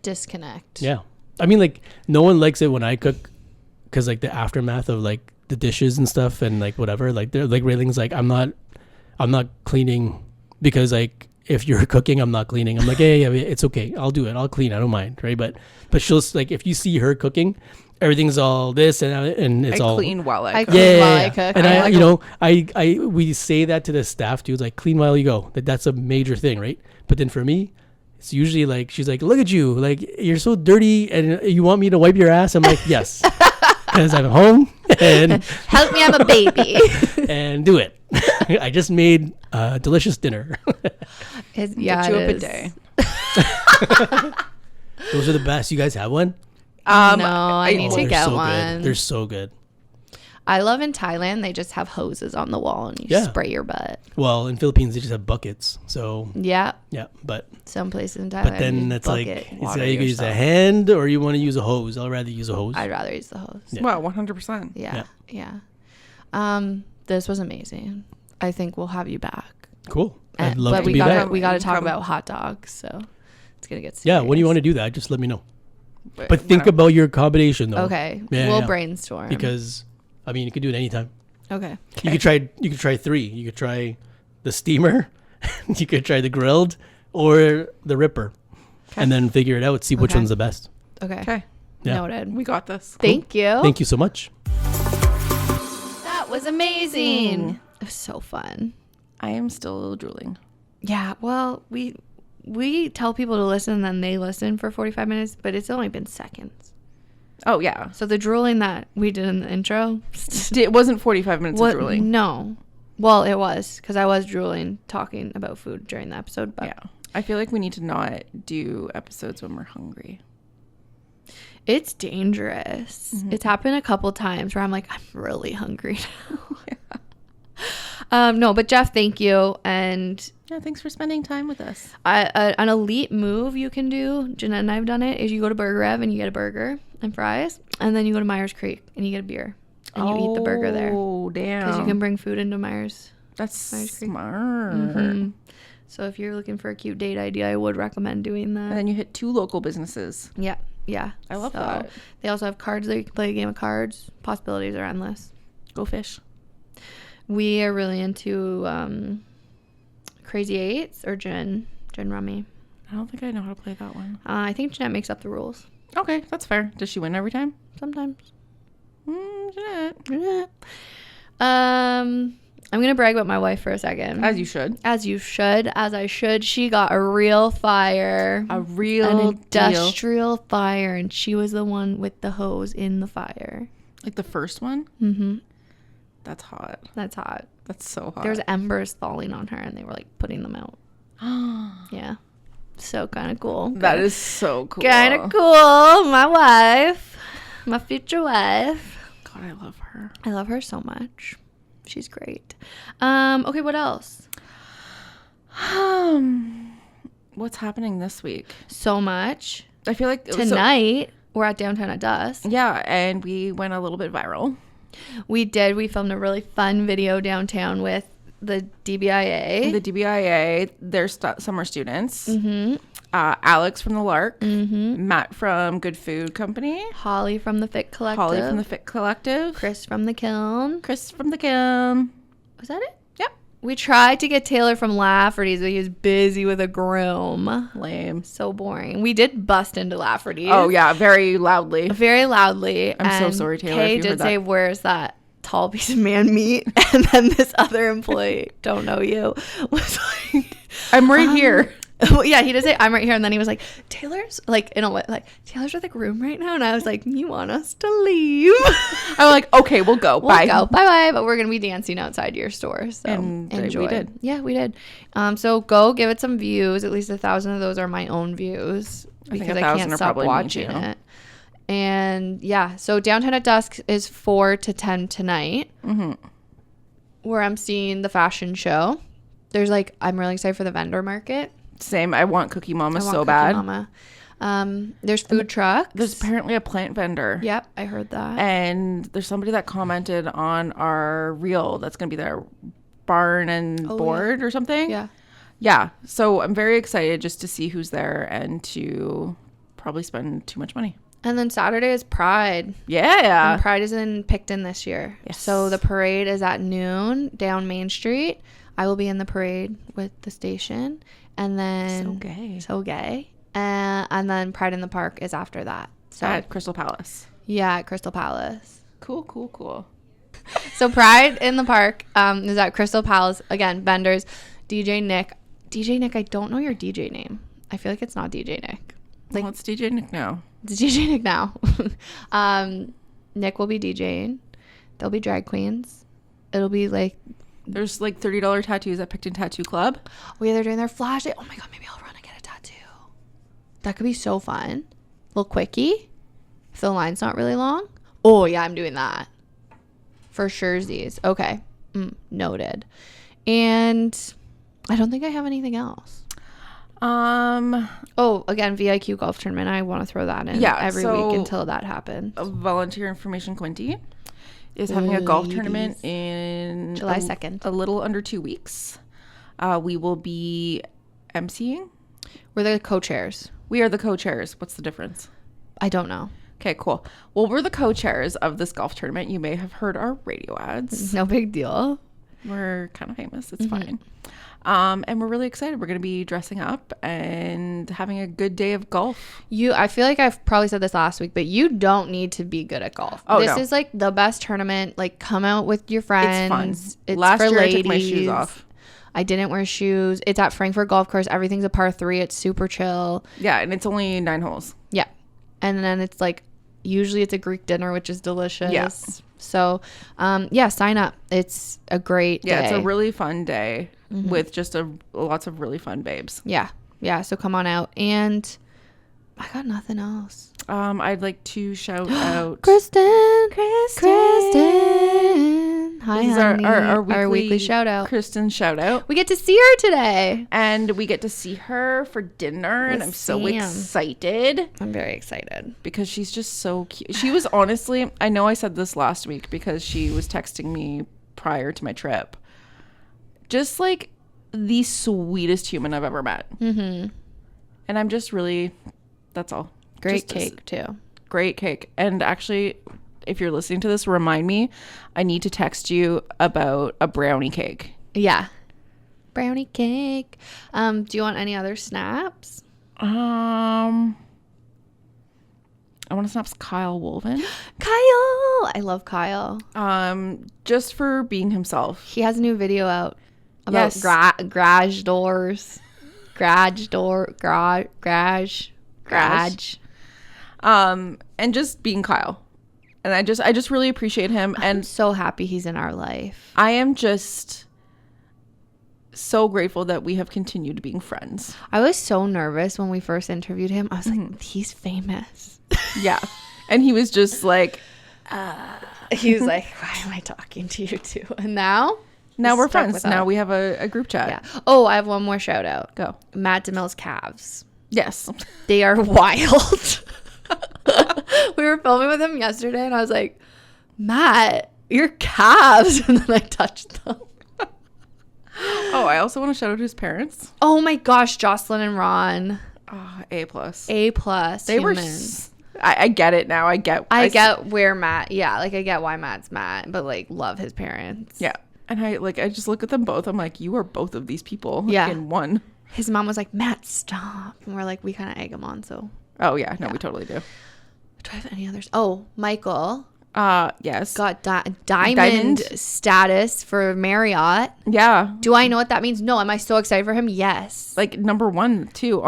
disconnect. Yeah. I mean, like no one likes it when I cook because like the aftermath of like the dishes and stuff and like whatever, like they're like railings, like I'm not cleaning because like if you're cooking, I'm not cleaning. I'm like, yeah, it's okay. I'll do it. I'll clean. I don't mind. Right. But she'll like, if you see her cooking, everything's all this and it's I all clean while I I cook. clean while I cook. And I I we say that to the staff too. It's like clean while you go. That's a major thing, right? But then for me, it's usually like she's like, look at you, like you're so dirty, and you want me to wipe your ass. I'm like, yes, because I'm home and help me, I'm a baby. and do it. I just made a delicious dinner. It's, Get you a it is. bidet. Those are the best. You guys have one? No, I need Oh, to they're get so one. Good. They're so good. I love in Thailand, they just have hoses on the wall and you Yeah. spray your butt. Well, in Philippines they just have buckets. So Yeah. yeah, but Some places in Thailand. then you it's like, bucket it's water like you can use a yourself. hand or you want to use a hose. I'd rather use a hose. I'd rather use the hose. Yeah. Well, 100%. Yeah. This was amazing. I think we'll have you back. Cool. I'd love but to we be gotta back. we gotta talk Come. about hot dogs, so it's gonna get serious. Yeah, when do you want to do that? Just let me know. But think about your accommodation, though. Okay. Yeah, we'll brainstorm. Because, I mean, you could do it anytime. Okay. You could try 3. You could try the steamer, you could try the grilled, or the ripper. And then figure it out, see which one's the best. Okay. Yeah. Noted. We got this. Thank you. Thank you so much. That was amazing. It was so fun. I am still drooling. Yeah. Well, we tell people to listen, and then they listen for 45 minutes, but it's only been seconds. Oh, yeah. So the drooling that we did in the intro. It wasn't 45 minutes of drooling. No. Well, it was, because I was drooling talking about food during the episode. But yeah. I feel like we need to not do episodes when we're hungry. It's dangerous. Mm-hmm. It's happened a couple times where I'm like, I'm really hungry now. No, but Jeff, thank you. And yeah, thanks for spending time with us. An elite move you can do, Jeanette and I've done it, is you go to Burger Rev and you get a burger and fries, and then you go to Myers Creek and you get a beer and you eat the burger there. Oh, damn. Because you can bring food into Myers. That's Myers Creek. smart. Mm-hmm. So if you're looking for a cute date idea, I would recommend doing that. And then you hit 2 local businesses. Yeah. I love that. They also have cards that you can play a game of cards. Possibilities are endless. Go fish. We are really into Crazy Eights or gin rummy. I don't think I know how to play that one. I think Jeanette makes up the rules. Okay, that's fair. Does she win every time? Sometimes. Jeanette. I'm going to brag about my wife for a second. As you should. As you should. As I should. She got a real fire. An industrial fire. And she was the one with the hose in the fire. Like the first one? Mm-hmm. That's hot. That's hot. That's so hot. There's embers falling on her and they were like putting them out. Yeah. So kind of cool. That is so cool. Kind of cool. My wife. My future wife. God, I love her. I love her so much. She's great. Okay, what else? What's happening this week? So much. I feel like tonight we're at Downtown at Dusk. Yeah, and we went a little bit viral. We did. We filmed a really fun video downtown with the DBIA. The DBIA, they're summer students. Mm-hmm. Alex from the Lark. Mm-hmm. Matt from Good Food Company. Holly from the Fit Collective. Chris from the Kiln. Was that it? Yep. We tried to get Taylor from Lafferty's, but he was busy with a groom. Lame. So boring. We did bust into Lafferty's. Oh, yeah. Very loudly. I'm so sorry, Taylor. Kay did say, where's that tall piece of man meat? And then this other employee, don't know you, was like, I'm right here. Well, yeah, he did say, I'm right here. And then he was like, Taylor's like, in a way, like, Taylor's with the groom right now. And I was like, you want us to leave? I'm like, okay, we'll go. Bye. Bye. But we're going to be dancing outside your store. So enjoy. We did. Yeah, we did. So go give it some views. At least 1,000 of those are my own views because I can't stop watching it. And yeah, so Downtown at Dusk is 4 to 10 tonight, where I'm seeing the fashion show. There's like, I'm really excited for the vendor market. Same. I want Cookie Mama so bad. There's food trucks. There's apparently a plant vendor. Yep, I heard that. And there's somebody that commented on our reel that's going to be their barn and board or something. Yeah. Yeah. So I'm very excited just to see who's there and to probably spend too much money. And then Saturday is Pride. Yeah. And Pride is in Picton this year. Yes. So the parade is at noon down Main Street. I will be in the parade with the station. And then so gay. And then Pride in the Park is after that. So at Crystal Palace. Yeah, at Crystal Palace. Cool. So Pride in the Park is at Crystal Palace. Again, vendors. DJ Nick, I don't know your DJ name. I feel like it's not DJ Nick. Like, it's DJ Nick now. It's DJ Nick now. Nick will be DJing. There'll be drag queens. It'll be like... There's like $30 tattoos at Picton Tattoo Club. Oh, yeah, they're doing their flash day. Oh, my God, maybe I'll run and get a tattoo. That could be so fun. Little quickie. If the line's not really long. Oh, yeah, I'm doing that. For surezies. Okay. Noted. And I don't think I have anything else. Oh, again, VIQ golf tournament. I want to throw that in every week until that happens. Volunteer information Quinte is having a golf tournament in July 2nd. A little under 2 weeks. We will be emceeing. We're the co-chairs. We are the co-chairs. What's the difference? I don't know. Okay, cool. Well, we're the co-chairs of this golf tournament. You may have heard our radio ads. No big deal. We're kind of famous. It's fine. And we're really excited. We're going to be dressing up and having a good day of golf. I feel like I've probably said this last week, but you don't need to be good at golf. Oh, this no. is like the best tournament. Like, come out with your friends. It's fun. It's Last for year ladies. I took my shoes off. I didn't wear shoes. It's at Frankfurt Golf Course. Everything's a par 3. It's super chill. Yeah, and it's only 9 holes. Yeah. And then it's like, usually it's a Greek dinner, which is delicious. Yeah. So, sign up. It's a great day. Yeah, it's a really fun day with just lots of really fun babes. Yeah. Yeah. So come on out. And I got nothing else. I'd like to shout out Kristen. Hi, This is honey. our weekly shout out. Kristen shout out. We get to see her today. And we get to see her for dinner. And With I'm so Sam. excited. I'm very excited. Because she's just so cute. She was honestly, I know I said this last week because she was texting me prior to my trip. Just like the sweetest human I've ever met. Mm-hmm. And I'm just really, that's all. Great Just cake, too. Great cake. And actually, if you're listening to this, remind me, I need to text you about a brownie cake. Yeah. Brownie cake. Do you want any other snaps? I want to snap Kyle Wolven. Kyle. I love Kyle. Just for being himself. He has a new video out about Yes. garage doors. Garage. And just being Kyle. And I just really appreciate him. I'm And so happy he's in our life. I am just so grateful that we have continued being friends. I was so nervous when we first interviewed him. I was like, he's famous. Yeah. And he was just like, He was like, why am I talking to you two? And now we're stuck friends. with Now us. we have a group chat. Yeah. Oh, I have one more shout out. Go. Matt DeMille's calves. Yes. They are wild. We were filming with him yesterday, and I was like, Matt, your calves. And then I touched them. Oh, I also want to shout out his parents. Oh my gosh, Jocelyn and Ron. Oh, A+. A plus. They were. I get it now. I get where Matt. Yeah, like I get why Matt's Matt, but like love his parents. Yeah. And I just look at them both. I'm like, you are both of these people Yeah. in one. His mom was like, Matt, stop. And we're like, we kind of egg him on. So, Oh, yeah. No, we totally do. do I have any others? Oh, Michael Yes. got diamond status for Marriott. Yeah. Do I know what that means? No. Am I so excited for him? Yes. Like number 1 too.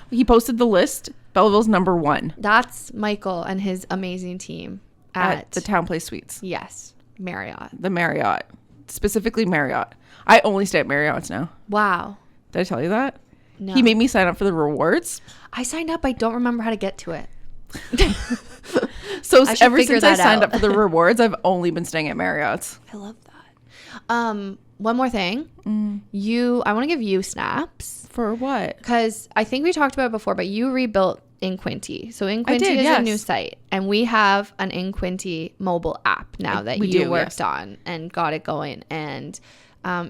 He posted the list. Belleville's number 1 That's Michael and his amazing team at the Town Place Suites. Yes, Marriott. The Marriott. Specifically Marriott. I only stay at Marriott's now. Wow. Did I tell you that? No. He made me sign up for the rewards. I signed up. I don't remember how to get to it. So I should ever figure since I that signed out. up for the rewards, I've only been staying at Marriott's. I love that. One more thing. I want to give you snaps For what? because I think we talked about it before, but you rebuilt In Quinte. So In Quinte did, is yes. a new site, and we have an In Quinte mobile app now that We you do, worked yes. on and got it going. And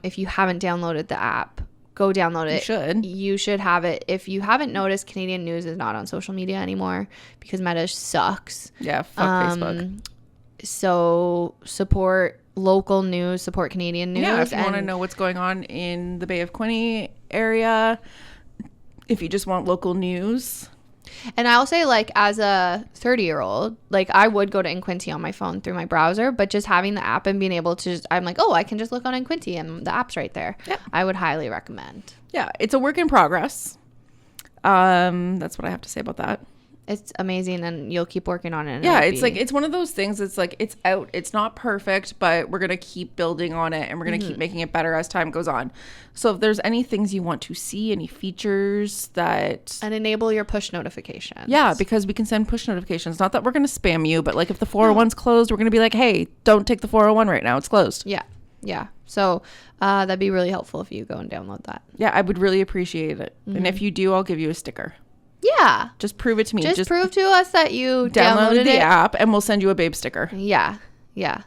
if you haven't downloaded the app, go download it. You should. You should have it. If you haven't noticed, Canadian News is not on social media anymore because Meta sucks. Yeah, fuck Facebook. So support local news, support Canadian news. Yeah, if you want to and- know what's going on in the Bay of Quinte area, if you just want local news. And I'll say, like, as a 30-year-old, like, I would go to In Quinte on my phone through my browser, but just having the app and being able to I'm like, oh, I can just look on In Quinte and the app's right there. Yeah. I would highly recommend. Yeah, it's a work in progress. That's what I have to say about that. It's amazing, and you'll keep working on it. and Yeah, it'll it's be- like it's one of those things. It's like it's out. It's not perfect, but we're gonna keep building on it, and we're gonna keep making it better as time goes on. So if there's any things you want to see, any features that, and enable your push notifications. yeah, because we can send push notifications. Not that we're gonna spam you, but like if the 401's closed, we're gonna be like, hey, don't take the 401 right now. It's closed. Yeah. Yeah. So that'd be really helpful if you go and download that. Yeah, I would really appreciate it. And if you do, I'll give you a sticker. Yeah. Just prove it to me. Just prove to us that you downloaded the it. app, and we'll send you a babe sticker. Yeah. Yeah.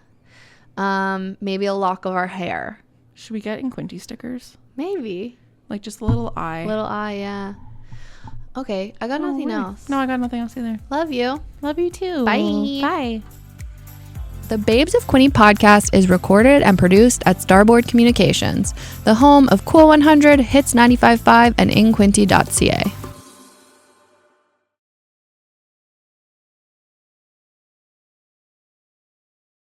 Maybe a lock of our hair. Should we get In Quinte stickers? Maybe. Like just a little eye. Little eye, yeah. Okay, I got nothing else. No, I got nothing else either. Love you. Love you too. Bye. Bye. The Babes of Quinte podcast is recorded and produced at Starboard Communications, the home of Cool 100, Hits 95.5, and InQuinte.ca.